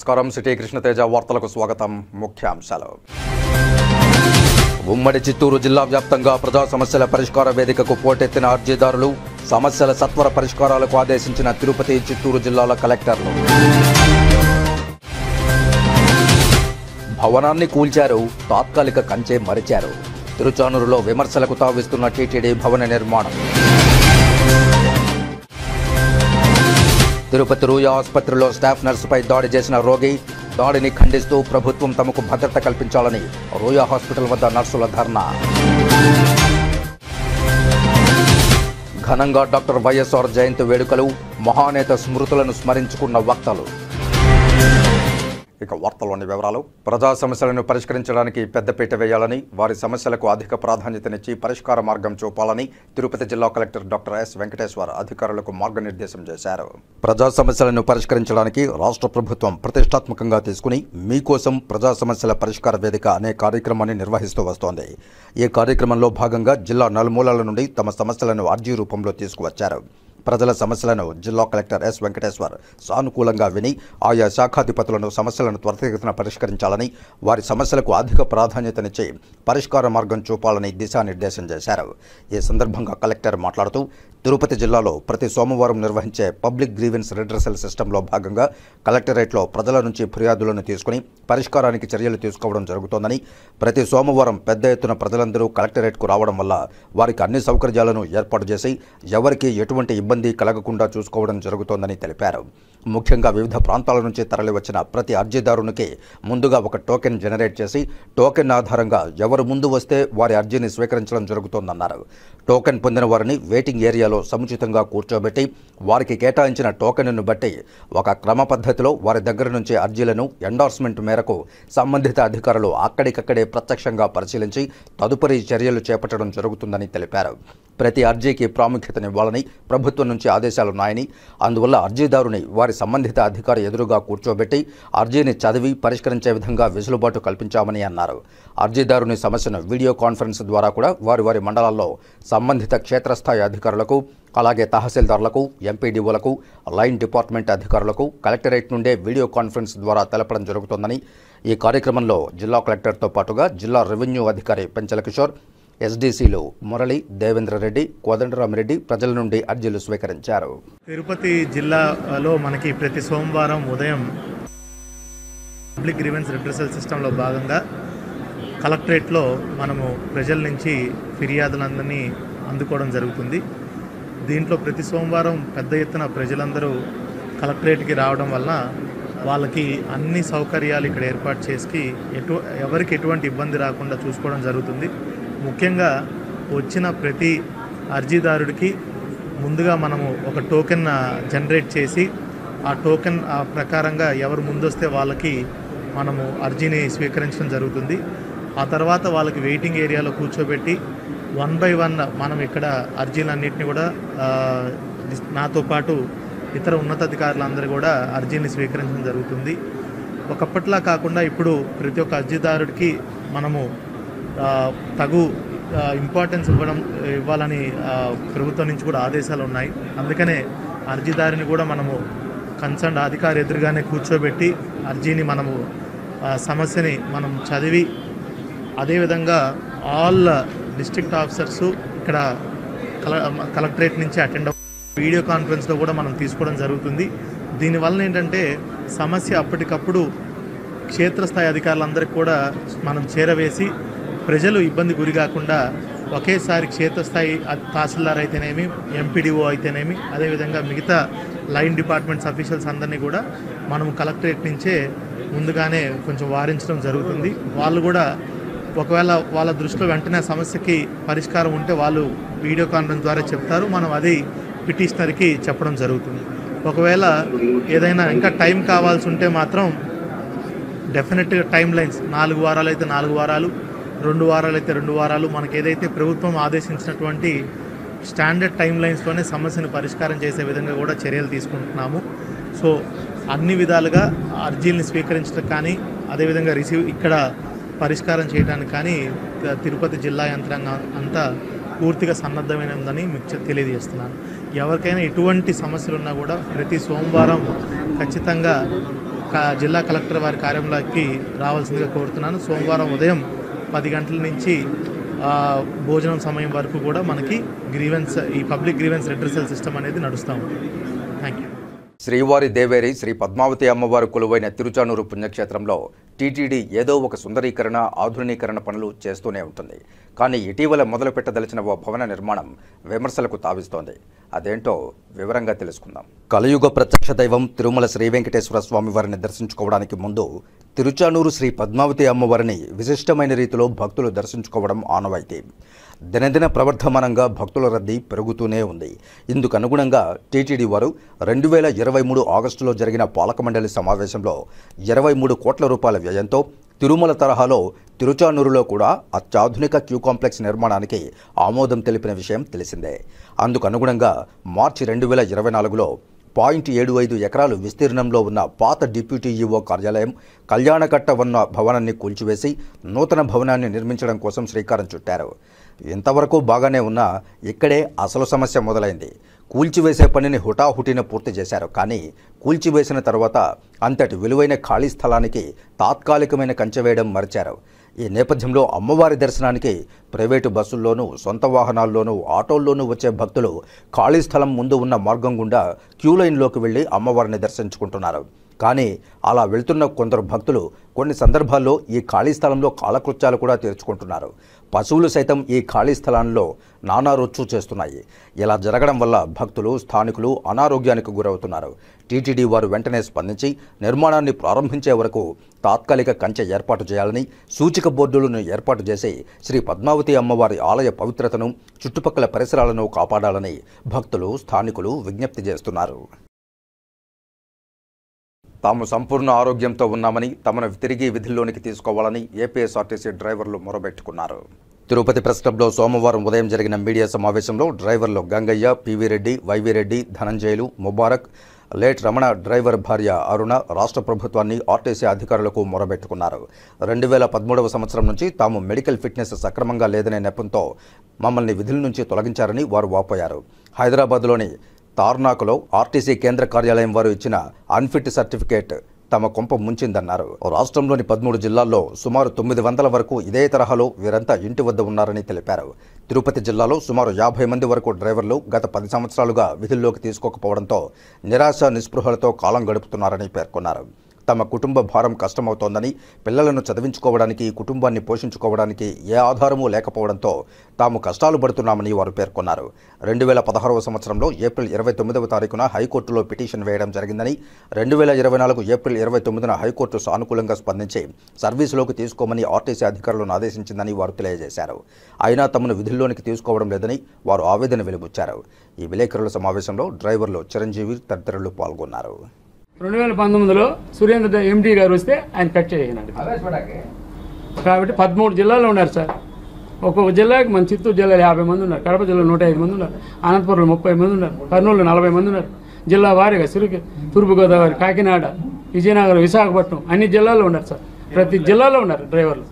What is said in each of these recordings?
నమస్కారం. సిటీ కృష్ణతేజ వార్తలకు స్వాగతం. ముఖ్యాంశాలు. ఉమ్మడి చిత్తూరు జిల్లా వ్యాప్తంగా ప్రజా సమస్యల పరిష్కార వేదికకు పోటెత్తిన అర్జీదారులు, సమస్యల సత్వర పరిష్కారాలకు ఆదేశించిన తిరుపతి, చిత్తూరు జిల్లాల కలెక్టర్లు. భవనాన్ని కూల్చారు, తాత్కాలిక కంచె మరిచారు. తిరుచానూరులో విమర్శలకు తావిస్తున్న టీటీడీ భవన నిర్మాణం. తిరుపతి రూయ ఆసుపత్రిలో స్టాఫ్ నర్సుపై దాడి చేసిన రోగి, దాడిని ఖండిస్తూ ప్రభుత్వం తమకు భద్రత కల్పించాలని రూయ హాస్పిటల్ వద్ద నర్సుల ధర్నా. ఘనంగా డాక్టర్ వైఎస్ఆర్ జయంతి వేడుకలు, మహానేత స్మృతులను స్మరించుకున్న వక్తలు. ఇక వార్తల్లోని వివరాలు. ప్రజా సమస్యలను పరిష్కరించడానికి పెద్దపీట వేయాలని, వారి సమస్యలకు అధిక ప్రాధాన్యతనిచ్చి పరిష్కార మార్గం చూపాలని తిరుపతి జిల్లా కలెక్టర్ డాక్టర్ ఎస్ వెంకటేశ్వర్ అధికారులకు మార్గనిర్దేశం చేశారు. ప్రజా సమస్యలను పరిష్కరించడానికి రాష్ట్ర ప్రభుత్వం ప్రతిష్టాత్మకంగా తీసుకుని మీకోసం ప్రజా సమస్యల పరిష్కార వేదిక అనే కార్యక్రమాన్ని నిర్వహిస్తూ వస్తోంది. ఈ కార్యక్రమంలో భాగంగా జిల్లా నలుమూలల నుండి తమ సమస్యలను అర్జీ రూపంలో తీసుకువచ్చారు. ప్రజల సమస్యలను జిల్లా కలెక్టర్ ఎస్ వెంకటేశ్వర్ సానుకూలంగా విని ఆయా శాఖాధిపతులను సమస్యలను త్వరితగతిన పరిష్కరించాలని, వారి సమస్యలకు అధిక ప్రాధాన్యతనిచ్చి పరిష్కార మార్గం చూపాలని దిశానిర్దేశం చేశారు. ఈ సందర్భంగా కలెక్టర్ మాట్లాడుతూ, తిరుపతి జిల్లాలో ప్రతి సోమవారం నిర్వహించే పబ్లిక్ గ్రీవెన్స్ రిడ్రెసల్ సిస్టంలో భాగంగా కలెక్టరేట్లో ప్రజల నుంచి ఫిర్యాదులను తీసుకుని పరిష్కారానికి చర్యలు తీసుకోవడం జరుగుతోందని, ప్రతి సోమవారం పెద్ద ఎత్తున ప్రజలందరూ కలెక్టరేట్కు రావడం వల్ల వారికి అన్ని సౌకర్యాలను ఏర్పాటు చేసి ఎవరికి ఎటువంటి ఇబ్బంది కలగకుండా చూసుకోవడం జరుగుతోందని తెలిపారు. ముఖ్యంగా వివిధ ప్రాంతాల నుంచి తరలివచ్చిన ప్రతి అర్జీదారునికి ముందుగా ఒక టోకెన్ జనరేట్ చేసి టోకెన్ ఆధారంగా ఎవరు ముందు వస్తే వారి అర్జీని స్వీకరించడం జరుగుతోందన్నారు. టోకెన్ పొందిన వారిని వెయిటింగ్ ఏరియాలో సముచితంగా కూర్చోబెట్టి వారికి కేటాయించిన టోకెన్ను బట్టి ఒక క్రమ పద్ధతిలో వారి దగ్గర నుంచి అర్జీలను ఎండార్స్మెంట్ మేరకు సంబంధిత అధికారులు అక్కడికక్కడే ప్రత్యక్షంగా పరిశీలించి తదుపరి చర్యలు చేపట్టడం జరుగుతుందని తెలిపారు. ప్రతి అర్జీకి ప్రాముఖ్యతనివ్వాలని ప్రభుత్వం నుంచి ఆదేశాలున్నాయని, అందువల్ల అర్జీదారుని వారి సంబంధిత అధికారి ఎదురుగా కూర్చోబెట్టి అర్జీని చదివి పరిష్కరించే విధంగా వెసులుబాటు కల్పించామని అన్నారు. అర్జీదారుని సమస్యను వీడియో కాన్ఫరెన్స్ ద్వారా కూడా వారి మండలాల్లో సంబంధిత క్షేత్రస్థాయి అధికారులకు, అలాగే తహసీల్దార్లకు, ఎంపీడీఓలకు, లైన్ డిపార్ట్మెంట్ అధికారులకు కలెక్టరేట్ నుండే వీడియో కాన్ఫరెన్స్ ద్వారా తెలపడం జరుగుతోందని, ఈ కార్యక్రమంలో జిల్లా కలెక్టర్తో పాటుగా జిల్లా రెవెన్యూ అధికారి పెంచల కిషోర్, ఎస్డీసీలు మురళి, దేవేంద్రరెడ్డి, కోదండరామిరెడ్డి ప్రజల నుండి అర్జీలు స్వీకరించారు. తిరుపతి జిల్లాలో మనకి ప్రతి సోమవారం ఉదయం పబ్లిక్ గ్రీవెన్స్ రిడ్రెసల్ సిస్టంలో భాగంగా కలెక్టరేట్లో మనము ప్రజల నుంచి ఫిర్యాదులందరినీ అందుకోవడం జరుగుతుంది. దీంట్లో ప్రతి సోమవారం పెద్ద ఎత్తున ప్రజలందరూ కలెక్టరేట్కి రావడం వల్ల వాళ్ళకి అన్ని సౌకర్యాలు ఇక్కడ ఏర్పాటు చేసి ఎవరికి ఎటువంటి ఇబ్బంది రాకుండా చూసుకోవడం జరుగుతుంది. ముఖ్యంగా వచ్చిన ప్రతి అర్జీదారుడికి ముందుగా మనము ఒక టోకెన్ జనరేట్ చేసి ఆ టోకెన్ ప్రకారంగా ఎవరు ముందొస్తే వాళ్ళకి మనము అర్జీని స్వీకరించడం జరుగుతుంది. ఆ తర్వాత వాళ్ళకి వెయిటింగ్ ఏరియాలో కూర్చోబెట్టి 1 by 1 మనం ఇక్కడ అర్జీలన్నింటినీ కూడా నాతో పాటు ఇతర ఉన్నతాధికారులందరూ కూడా అర్జీని స్వీకరించడం జరుగుతుంది. ఒకప్పట్లా కాకుండా ఇప్పుడు ప్రతి ఒక్క అర్జీదారుడికి మనము తగు ఇంపార్టెన్స్ ఇవ్వాలని ప్రభుత్వం నుంచి కూడా ఆదేశాలు ఉన్నాయి. అందుకనే అర్జీదారిని కూడా మనము కన్సర్న్ అధికారి ఎదురుగానే కూర్చోబెట్టి అర్జీని మనము సమస్యని మనం చదివి, అదేవిధంగా ఆల్ డిస్ట్రిక్ట్ ఆఫీసర్సు ఇక్కడ కలెక్టరేట్ నుంచి అటెండ్ వీడియో కాన్ఫరెన్స్లో కూడా మనం తీసుకోవడం జరుగుతుంది. దీనివల్ల ఏంటంటే సమస్య అప్పటికప్పుడు క్షేత్రస్థాయి అధికారులందరికీ కూడా మనం చేరవేసి ప్రజలు ఇబ్బంది గురి కాకుండా ఒకేసారి క్షేత్రస్థాయి తహసీల్దార్ అయితేనేమి, ఎంపీడీఓ అయితేనేమి, అదేవిధంగా మిగతా లైన్ డిపార్ట్మెంట్స్ అఫీషియల్స్ అందరినీ కూడా మనం కలెక్టరేట్ నుంచే ముందుగానే కొంచెం వారించడం జరుగుతుంది. వాళ్ళు కూడా ఒకవేళ వాళ్ళ దృష్టిలో వెంటనే సమస్యకి పరిష్కారం ఉంటే వాళ్ళు వీడియో కాన్ఫరెన్స్ ద్వారా చెప్తారు. మనం అది పిటిషనర్కి చెప్పడం జరుగుతుంది. ఒకవేళ ఏదైనా ఇంకా టైం కావాల్సి ఉంటే మాత్రం డెఫినెట్గా టైం లైన్స్ 4 వారాలు అయితే 4 వారాలు, 2 వారాలు అయితే 2 వారాలు, మనకు ఏదైతే ప్రభుత్వం ఆదేశించినటువంటి స్టాండర్డ్ టైం లైన్స్లోనే సమస్యను పరిష్కారం చేసే విధంగా కూడా చర్యలు తీసుకుంటున్నాము. సో అన్ని విధాలుగా అర్జీలను స్వీకరించడం కానీ, అదేవిధంగా ఇక్కడ పరిష్కారం చేయడానికి కానీ తిరుపతి జిల్లా యంత్రాంగం అంతా పూర్తిగా సన్నద్ధమైనదని మీకు తెలియజేస్తున్నాను. ఎవరికైనా ఎటువంటి సమస్యలు ఉన్నా కూడా ప్రతి సోమవారం ఖచ్చితంగా జిల్లా కలెక్టర్ వారి కార్యాలయానికి రావాల్సిందిగా కోరుతున్నాను. సోమవారం ఉదయం 10 గంటల నుంచి భోజనం సమయం వరకు కూడా మనకి ఈ పబ్లిక్ గ్రీవెన్స్ రెడ్రెసల్ సిస్టమ్ అనేది నడుస్తూ ఉంది. Thank you. శ్రీవారి దేవేరి శ్రీ పద్మావతి అమ్మవారు కొలువైన తిరుచానూరు పుణ్యక్షేత్రంలో టీటీడీ ఏదో ఒక సుందరీకరణ ఆధునీకరణ పనులు చేస్తూనే ఉంటుంది. కానీ ఇటీవల మొదలుపెట్టదలిచిన ఓ భవన నిర్మాణం విమర్శలకు తావిస్తోంది. అదేంటో వివరంగా తెలుసుకుందాం. కలియుగ ప్రత్యక్ష దైవం తిరుమల శ్రీ వెంకటేశ్వర స్వామి వారిని దర్శించుకోవడానికి ముందు తిరుచానూరు శ్రీ పద్మావతి అమ్మవారిని విశిష్టమైన రీతిలో భక్తులు దర్శించుకోవడం ఆనవాయితీ. దినదిన ప్రవర్ధమానంగా భక్తుల రద్దీ పెరుగుతూనే ఉంది. ఇందుకు అనుగుణంగా టీటీడీ వారు 2023 ఆగస్టులో జరిగిన పాలక మండలి సమావేశంలో 23 కోట్ల రూపాయల వ్యయంతో తిరుమల తరహాలో తిరుచానూరులో కూడా అత్యాధునిక క్యూ కాంప్లెక్స్ నిర్మాణానికి ఆమోదం తెలిపిన విషయం తెలిసిందే. అందుకు అనుగుణంగా మార్చి 2024లో 0.75 ఎకరాలు విస్తీర్ణంలో ఉన్న పాత డిప్యూటీ ఈవో కార్యాలయం కళ్యాణకట్ట ఉన్న భవనాన్ని కూల్చివేసి నూతన భవనాన్ని నిర్మించడం కోసం శ్రీకారం చుట్టారు. ఇంతవరకు బాగానే ఉన్నా ఇక్కడే అసలు సమస్య మొదలైంది. కూల్చివేసే పనిని హుటాహుటిన పూర్తి చేశారు. కానీ కూల్చివేసిన తర్వాత అంతటి విలువైన ఖాళీ స్థలానికి తాత్కాలికమైన కంచె వేయడం మరిచారు. ఈ నేపథ్యంలో అమ్మవారి దర్శనానికి ప్రైవేటు బస్సుల్లోనూ సొంత వాహనాల్లోనూ ఆటోల్లోనూ వచ్చే భక్తులు ఖాళీ స్థలం ముందు ఉన్న మార్గం గుండా క్యూ లైన్లోకి వెళ్లి అమ్మవారిని దర్శించుకుంటున్నారు. కానీ అలా వెళ్తున్న కొందరు భక్తులు కొన్ని సందర్భాల్లో ఈ ఖాళీ స్థలంలో కాలకృత్యాలు కూడా తీర్చుకుంటున్నారు. పశువులు సైతం ఈ ఖాళీ స్థలాల్లో నానా రొచ్చు చేస్తున్నాయి. ఇలా జరగడం వల్ల భక్తులు స్థానికులు అనారోగ్యానికి గురవుతున్నారు. టీటీడీ వారు వెంటనే స్పందించి నిర్మాణాన్ని ప్రారంభించే వరకు తాత్కాలిక కంచె ఏర్పాటు చేయాలని, సూచిక బోర్డులను ఏర్పాటు చేసి శ్రీ పద్మావతి అమ్మవారి ఆలయ పవిత్రతను చుట్టుపక్కల పరిసరాలను కాపాడాలని భక్తులు స్థానికులు విజ్ఞప్తి చేస్తున్నారు. తాము సంపూర్ణ ఆరోగ్యంతో ఉన్నామని, తమను తిరిగి విధుల్లోనికి తీసుకోవాలని ఏపీఎస్ఆర్టీసీ డ్రైవర్లు మొరబెట్టుకున్నారు. తిరుపతి ప్రెస్ క్లబ్లో సోమవారం ఉదయం జరిగిన మీడియా సమావేశంలో డ్రైవర్లు Gangaiah, PV Reddy, YV Reddy, Dhananjayulu, Mubarak, late Ramana driver భార్య అరుణ రాష్ట్ర ప్రభుత్వాన్ని, ఆర్టీసీ అధికారులకు మొరబెట్టుకున్నారు. 2013వ సంవత్సరం నుంచి తాము మెడికల్ ఫిట్నెస్ సక్రమంగా లేదనే నెపంతో మమ్మల్ని విధుల నుంచి తొలగించారని వారు వాపోయారు. హైదరాబాద్లోని తార్నాకలో ఆర్టీసీ కేంద్ర కార్యాలయం వారు ఇచ్చిన అన్ఫిట్ సర్టిఫికేట్ తమ కొంప ముంచిందన్నారు. రాష్ట్రంలోని 13 జిల్లాల్లో సుమారు 900 వరకు ఇదే తరహాలో వీరంతా ఇంటి వద్ద ఉన్నారని తెలిపారు. తిరుపతి జిల్లాలో సుమారు 50 మంది వరకు డ్రైవర్లు గత 10 సంవత్సరాలుగా విధుల్లోకి తీసుకోకపోవడంతో నిరాశ నిస్పృహలతో కాలం గడుపుతున్నారని పేర్కొన్నారు. తమ కుటుంబ భారం కష్టమవుతోందని, పిల్లలను చదివించుకోవడానికి, కుటుంబాన్ని పోషించుకోవడానికి ఏ ఆధారమూ లేకపోవడంతో తాము కష్టాలు పడుతున్నామని వారు పేర్కొన్నారు. 2016వ సంవత్సరంలో ఏప్రిల్ 29వ తారీఖున హైకోర్టులో పిటిషన్ వేయడం జరిగిందని, 2024 ఏప్రిల్ 29న హైకోర్టు సానుకూలంగా స్పందించి సర్వీసులోకి తీసుకోమని ఆర్టీసీ అధికారులను ఆదేశించిందని వారు తెలియజేశారు. అయినా తమను విధుల్లోనికి తీసుకోవడం లేదని వారు ఆవేదన వెలిబుచ్చారు. ఈ విలేకరుల సమావేశంలో డ్రైవర్లు చిరంజీవి తదితరులు పాల్గొన్నారు. 2019లో సురేంద్ర ఎండీ గారు వస్తే ఆయన కట్ చేసినాడు. కాబట్టి 13 జిల్లాల్లో ఉన్నారు సార్. ఒక్కొక్క జిల్లాకి మన చిత్తూరు జిల్లాలో 50 మంది ఉన్నారు, కడప జిల్లాలో 105 మంది ఉన్నారు, అనంతపురంలో 30 మంది ఉన్నారు, కర్నూలులో 40 మంది ఉన్నారు. జిల్లా వారీగా తూర్పుగోదావరి, కాకినాడ, విజయనగరం, విశాఖపట్నం అన్ని జిల్లాల్లో ఉన్నారు సార్. ప్రతి జిల్లాలో ఉన్నారు డ్రైవర్లు.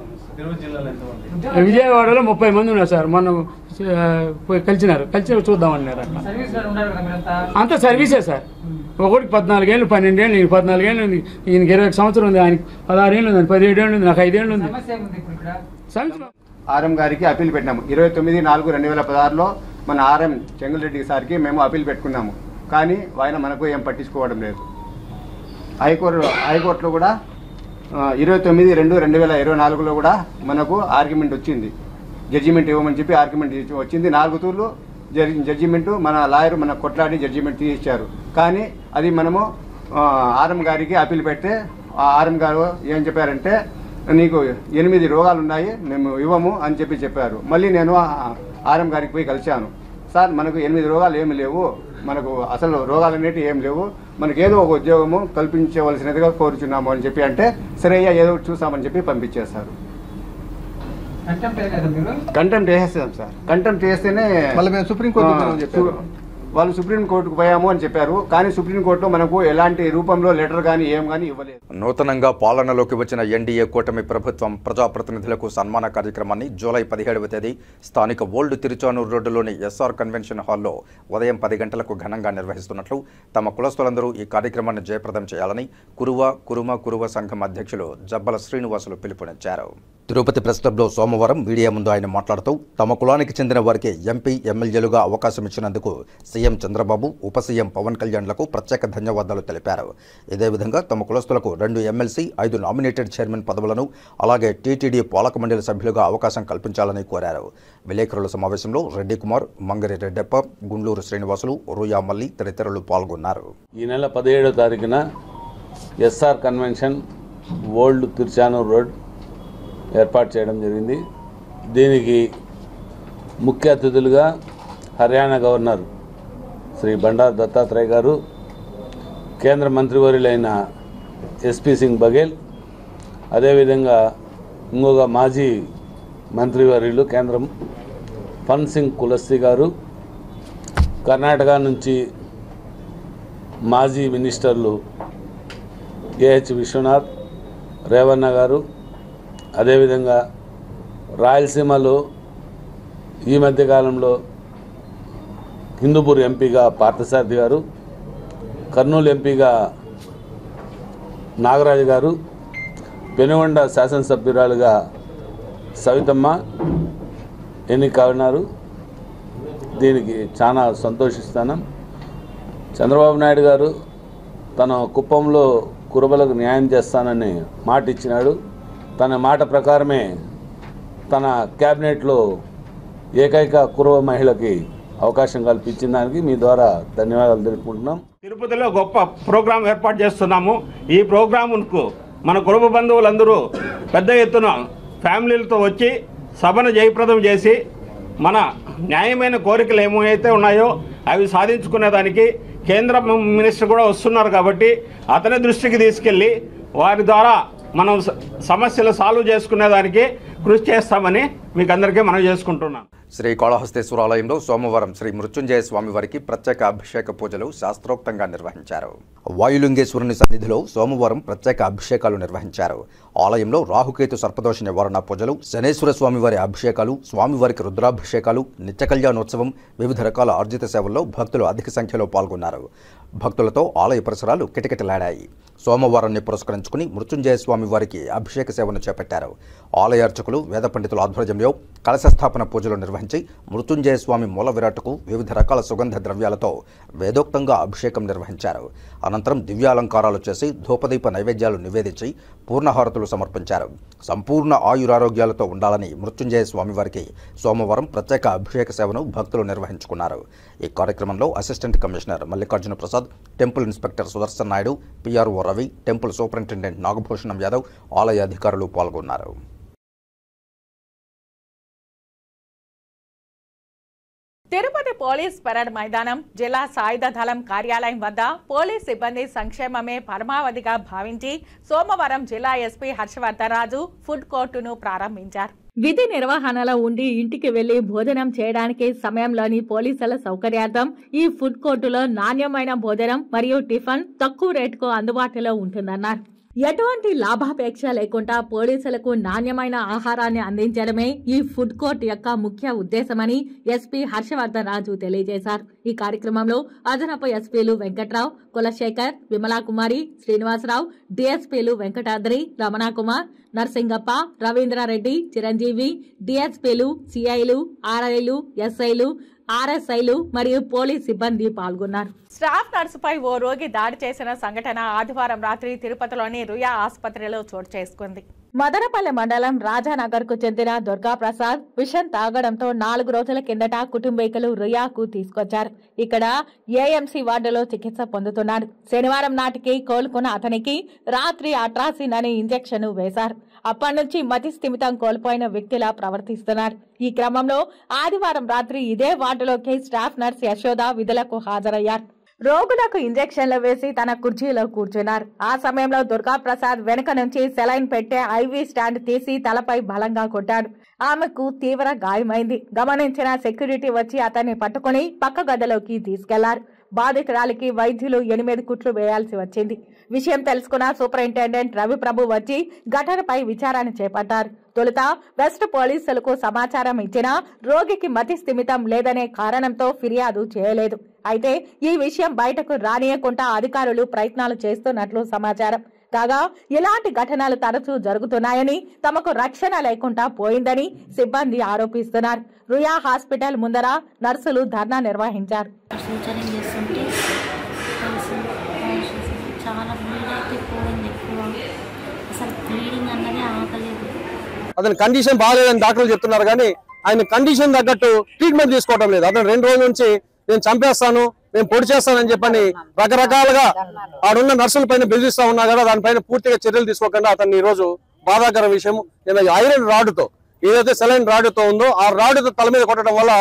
విజయవాడలో 30 మంది ఉన్నారు సార్. మనం కలిసి చూద్దామన్నారు. అట్లా అంతా సర్వీసే సార్. ఒకటికి 14 ఏళ్ళు, 12 ఏళ్ళు, 14 ఏళ్ళు ఉంది, ఈయనకి 20 సంవత్సరం ఉంది, ఆయనకి 16 ఏళ్ళు ఉంది, 17 ఏళ్ళు ఉంది, నాకు 5 ఏళ్ళు ఉంది. ఆర్ఎం గారికి అప్పీల్ పెట్టినాము. 29/4/2016లో మన ఆర్ఎం చెంగులరెడ్డి సార్కి మేము అప్పీల్ పెట్టుకున్నాము. కానీ ఆయన మనకు ఏం పట్టించుకోవడం లేదు. హైకోర్టులో కూడా 29/2/2024లో కూడా మనకు ఆర్గ్యుమెంట్ వచ్చింది. జడ్జిమెంట్ ఇవ్వమని చెప్పి ఆర్గ్యుమెంట్ వచ్చింది. 4 తూర్లు జడ్జిమెంటు మన లాయర్ మన కొట్లాడి జడ్జిమెంట్ తీసిచ్చారు. కానీ అది మనము ఆర్ఎం గారికి అప్పీల్ పెడితే ఆర్ఎం గారు ఏం చెప్పారంటే, నీకు 8 రోగాలు ఉన్నాయి, మేము ఇవ్వము అని చెప్పారు. మళ్ళీ నేను ఆర్ఎం గారికి పోయి కలిశాను. సార్, మనకు 8 రోగాలు ఏమి లేవు, మనకు అసలు రోగాలు అనేవి ఏం లేవు, మనకు ఏదో ఒక ఉద్యోగము కల్పించవలసినదిగా కోరుచున్నాము అని చెప్పి అంటే, సరే అయ్యా ఏదో చూసామని చెప్పి పంపించేశారు. కంటెంప్ట్ వేసేస్తాం సార్. కంటెంప్ట్ చేస్తేనే మళ్ళీ మేము సుప్రీంకోర్టు వాళ్ళు సుప్రీంకోర్టుకు పోయాము అని చెప్పారు. కానీ సుప్రీంకోర్టులో మనకు ఎలాంటి రూపంలో లెటర్ కానీ ఏం కానీ ఇవ్వలేదు. నూతనంగా పాలనలోకి వచ్చిన ఎన్డీఏ కూటమి ప్రభుత్వం ప్రజాప్రతినిధులకు సన్మాన కార్యక్రమాన్ని జూలై 17వ తేదీ స్థానిక ఓల్డ్ తిరుచానూరు రోడ్డులోని ఎస్ఆర్ కన్వెన్షన్ హాల్లో ఉదయం 10 గంటలకు ఘనంగా నిర్వహిస్తున్నట్లు తమ కులస్తులందరూ ఈ కార్యక్రమాన్ని జయప్రదం చేయాలని కురుమ సంఘం అధ్యక్షులు జబ్బల శ్రీనివాసులు పిలుపునిచ్చారు. తిరుపతి ప్రెస్ క్లబ్లో సోమవారం మీడియా ముందు ఆయన మాట్లాడుతూ తమ కులానికి చెందిన వారికి ఎంపీ ఎమ్మెల్యేలుగా అవకాశం ఇచ్చినందుకు సీఎం చంద్రబాబు, ఉప సీఎం పవన్ కళ్యాణ్లకు ప్రత్యేక ధన్యవాదాలు తెలిపారు. ఇదే విధంగా తమ కులస్తులకు 2 ఎమ్మెల్సీ, 5 నామినేటెడ్ చైర్మన్ పదవులను, అలాగే టీటీడీ పాలక మండలి సభ్యులుగా అవకాశం కల్పించాలని కోరారు. విలేకరుల సమావేశంలో రెడ్డి కుమార్, మంగరి రెడ్డప్ప, గుండ్లూరు శ్రీనివాసులు, రూయా మల్లి తదితరులు పాల్గొన్నారు. ఈ నెల 17వ తారీఖున SR convention old Tiruchanoor road ఏర్పాటు చేయడం జరిగింది. దీనికి ముఖ్య అతిథులుగా హర్యానా గవర్నర్ శ్రీ బండారు దత్తాత్రేయ గారు, కేంద్ర మంత్రివర్యులైన ఎస్పీ సింగ్ బఘేల్, అదేవిధంగా ఇంకొక మాజీ మంత్రివర్యులు కేంద్రం ఫన్ సింగ్ కులస్తి గారు, కర్ణాటక నుంచి మాజీ మినిస్టర్లు ఏహెచ్ విశ్వనాథ్, రేవన్న గారు, అదేవిధంగా రాయలసీమలో ఈ మధ్యకాలంలో హిందూపూర్ ఎంపీగా పార్థసారథి గారు, కర్నూలు ఎంపీగా నాగరాజు గారు, పెనుగొండ శాసనసభ్యురాలుగా సవితమ్మ ఎన్నికన్నారు. దీనికి చాలా సంతోషిస్తాను. చంద్రబాబు నాయుడు గారు తన కుప్పంలో కురుబలకు న్యాయం చేస్తానని మాట ఇచ్చినాడు. తన మాట ప్రకారమే తన క్యాబినెట్లో ఏకైక కురువ మహిళకి అవకాశం కల్పించిన దానికి మీ ద్వారా ధన్యవాదాలు తెలుపుకుంటున్నాం. తిరుపతిలో గొప్ప ప్రోగ్రాం ఏర్పాటు చేస్తున్నాము. ఈ ప్రోగ్రాముకు మన కుటుంబ బంధువులందరూ పెద్ద ఎత్తున ఫ్యామిలీలతో వచ్చి సభను జయప్రదం చేసి మన న్యాయమైన కోరికలు ఏమైతే ఉన్నాయో అవి సాధించుకునేదానికి కేంద్ర మినిస్టర్ కూడా వస్తున్నారు కాబట్టి అతని దృష్టికి తీసుకెళ్ళి వారి ద్వారా మనం సమస్యలు సాల్వ్ చేసుకునేదానికి కృషి చేస్తామని మీకు అందరికీ మనం చేసుకుంటున్నాం. శ్రీకాళహస్తేశ్వర ఆలయంలో సోమవారం శ్రీ మృత్యుంజయ స్వామివారికి ప్రత్యేక అభిషేక పూజలు శాస్త్రోక్తంగా నిర్వహించారు. వాయులింగేశ్వరుని సన్నిధిలో సోమవారం ప్రత్యేక అభిషేకాలు నిర్వహించారు. ఆలయంలో రాహుకేతు సర్పదోష నివారణ పూజలు, శనేశ్వర స్వామివారి అభిషేకాలు, స్వామివారికి రుద్రాభిషేకాలు, నిత్య కళ్యాణోత్సవం, వివిధ రకాల ఆర్జిత సేవల్లో భక్తులు అధిక సంఖ్యలో పాల్గొన్నారు. భక్తులతో ఆలయ పరిసరాలు కిటకిటలాడాయి. సోమవారాన్ని పురస్కరించుకుని మృత్యుంజయ స్వామి వారికి అభిషేక సేవను చేపట్టారు. ఆలయ అర్చకులు, వేద పండితుల ఆధ్వర్యంలో కలశస్థాపన పూజలు నిర్వహించి మృత్యుంజయ స్వామి మూల విరాట్కు వివిధ రకాల సుగంధ ద్రవ్యాలతో వేదోక్తంగా అభిషేకం నిర్వహించారు. అనంతరం దివ్యాలంకారాలు చేసి ధూపదీప నైవేద్యాలు నివేదించి పూర్ణహారతులు సమర్పించారు. సంపూర్ణ ఆయురారోగ్యాలతో ఉండాలని మృత్యుంజయ స్వామివారికి సోమవారం ప్రత్యేక అభిషేక సేవను భక్తులు నిర్వహించుకున్నారు. ఈ కార్యక్రమంలో assistant commissioner Mallikarjuna Prasad, temple inspector Sudarshan Naidu, PRO Ravi, temple superintendent Nagabhushanam Yadav, ఆలయ అధికారులు పాల్గొన్నారు. తిరుపతి పోలీస్ పరేడ్ మైదానం, జిల్లా సాయుధ దళం కార్యాలయం వద్ద పోలీస్ సిబ్బంది సంక్షేమమే పరమావధిగా భావించి సోమవారం జిల్లా ఎస్పీ హర్షవర్ధన్ రాజు ఫుడ్ కోర్టును ప్రారంభించారు. విధి నిర్వహణలో ఉండి ఇంటికి వెళ్లి భోజనం చేయడానికి సమయంలోని పోలీసుల సౌకర్యార్థం ఈ ఫుడ్ కోర్టులో నాణ్యమైన భోజనం మరియు టిఫిన్ తక్కువ రేటుకు అందుబాటులో ఉంటుందన్నారు. ఎటువంటి లాభాపేక్ష లేకుండా పోలీసులకు నాణ్యమైన ఆహారాన్ని అందించడమే ఈ ఫుడ్ కోర్ట్ యొక్క ముఖ్య ఉద్దేశమని ఎస్పీ హర్షవర్ధన్ రాజు తెలియజేశారు. ఈ కార్యక్రమంలో అదనపు ఎస్పీలు వెంకట్రావు, కులశేఖర్, విమలాకుమారి, శ్రీనివాసరావు, డిఎస్పీలు వెంకటాద్రి, రమణాకుమార్, నర్సింగప్ప, రవీంద్రారెడ్డి, చిరంజీవి, డిఎస్పీలు, సిఐలు, ఆర్ఐలు, ఎస్ఐలు, ఆర్ఎస్ఐలు మరియు పోలీస్ సిబ్బంది పాల్గొన్నారు. స్టాఫ్ నర్సుపై ఓ రోగి దాడి చేసిన సంఘటన ఆదివారం రాత్రి తిరుపతిలోని రుయా ఆసుపత్రిలో చోటు చేసుకుంది. మదనపల్లె మండలం రాజానగర్ కు చెందిన దుర్గా ప్రసాద్ విషం తాగడంతో 4 రోజుల కిందట కుటుంబీకులు రుయాకు తీసుకొచ్చారు. ఇక్కడ ఏఎంసీ వార్డులో చికిత్స పొందుతున్నాడు. శనివారం నాటికి కోలుకున్న అతనికి రాత్రి అట్రాసిన్ అనే ఇంజెక్షన్ వేశారు. అప్పటి నుంచి మతి స్థిమితం కోల్పోయిన వ్యక్తిలా ప్రవర్తిస్తున్నారు. ఈ క్రమంలో ఆదివారం రాత్రి ఇదే వార్డులోకి స్టాఫ్ నర్స్ యశోద విధులకు హాజరయ్యారు. రోగులకు ఇంజెక్షన్లు వేసి తన కుర్చీలో కూర్చున్నారు. ఆ సమయంలో దుర్గా ప్రసాద్ వెనుక నుంచి సెలైన్ పెట్టే ఐవీ స్టాండ్ తీసి తలపై బలంగా కొట్టాడు. ఆమెకు తీవ్ర గాయమైంది. గమనించిన సెక్యూరిటీ వచ్చి అతన్ని పట్టుకుని పక్క గదిలోకి తీసుకెళ్లారు. బాధితురాలికి వైద్యులు 8 కుట్లు వేయాల్సి వచ్చింది. విషయం తెలుసుకున్న సూపరింటెండెంట్ రవిప్రభు వచ్చి ఘటనపై విచారణ చేపట్టారు. తొలుత వెస్ట్ పోలీసులకు సమాచారం ఇచ్చినా రోగికి మతి స్థిమితం లేదనే కారణంతో ఫిర్యాదు చేయలేదు. అయితే ఈ విషయం బయటకు రానియకుండా అధికారులు ప్రయత్నాలు చేస్తున్నట్లు సమాచారం. కాగా ఇలాంటి ఘటనలు తరచూ జరుగుతున్నాయని, తమకు రక్షణ లేకుండా పోయిందని సిబ్బంది ఆరోపిస్తున్నారు. రుయా హాస్పిటల్ ముందర నర్సులు ధర్నా నిర్వహించారు. అతని కండిషన్ బాగాలేదని డాక్టర్లు చెప్తున్నారు, కానీ ఆయన కండిషన్ తగ్గట్టు ట్రీట్మెంట్ తీసుకోవడం లేదు. అతను 2 రోజుల నుంచి నేను చంపేస్తాను, నేను పొడి చేస్తానని చెప్పని రకరకాలుగా ఆడున్న నర్సుల పైన బెదిరిస్తా ఉన్నా కదా, దానిపైన పూర్తిగా చర్యలు తీసుకోకుండా అతన్ని ఈ రోజు బాధాకర విషయం, ఐరన్ రాడ్తో ఏదైతే సెలైన్ రాడ్తో ఉందో ఆ రాడ్తో తల మీద కొట్టడం వల్ల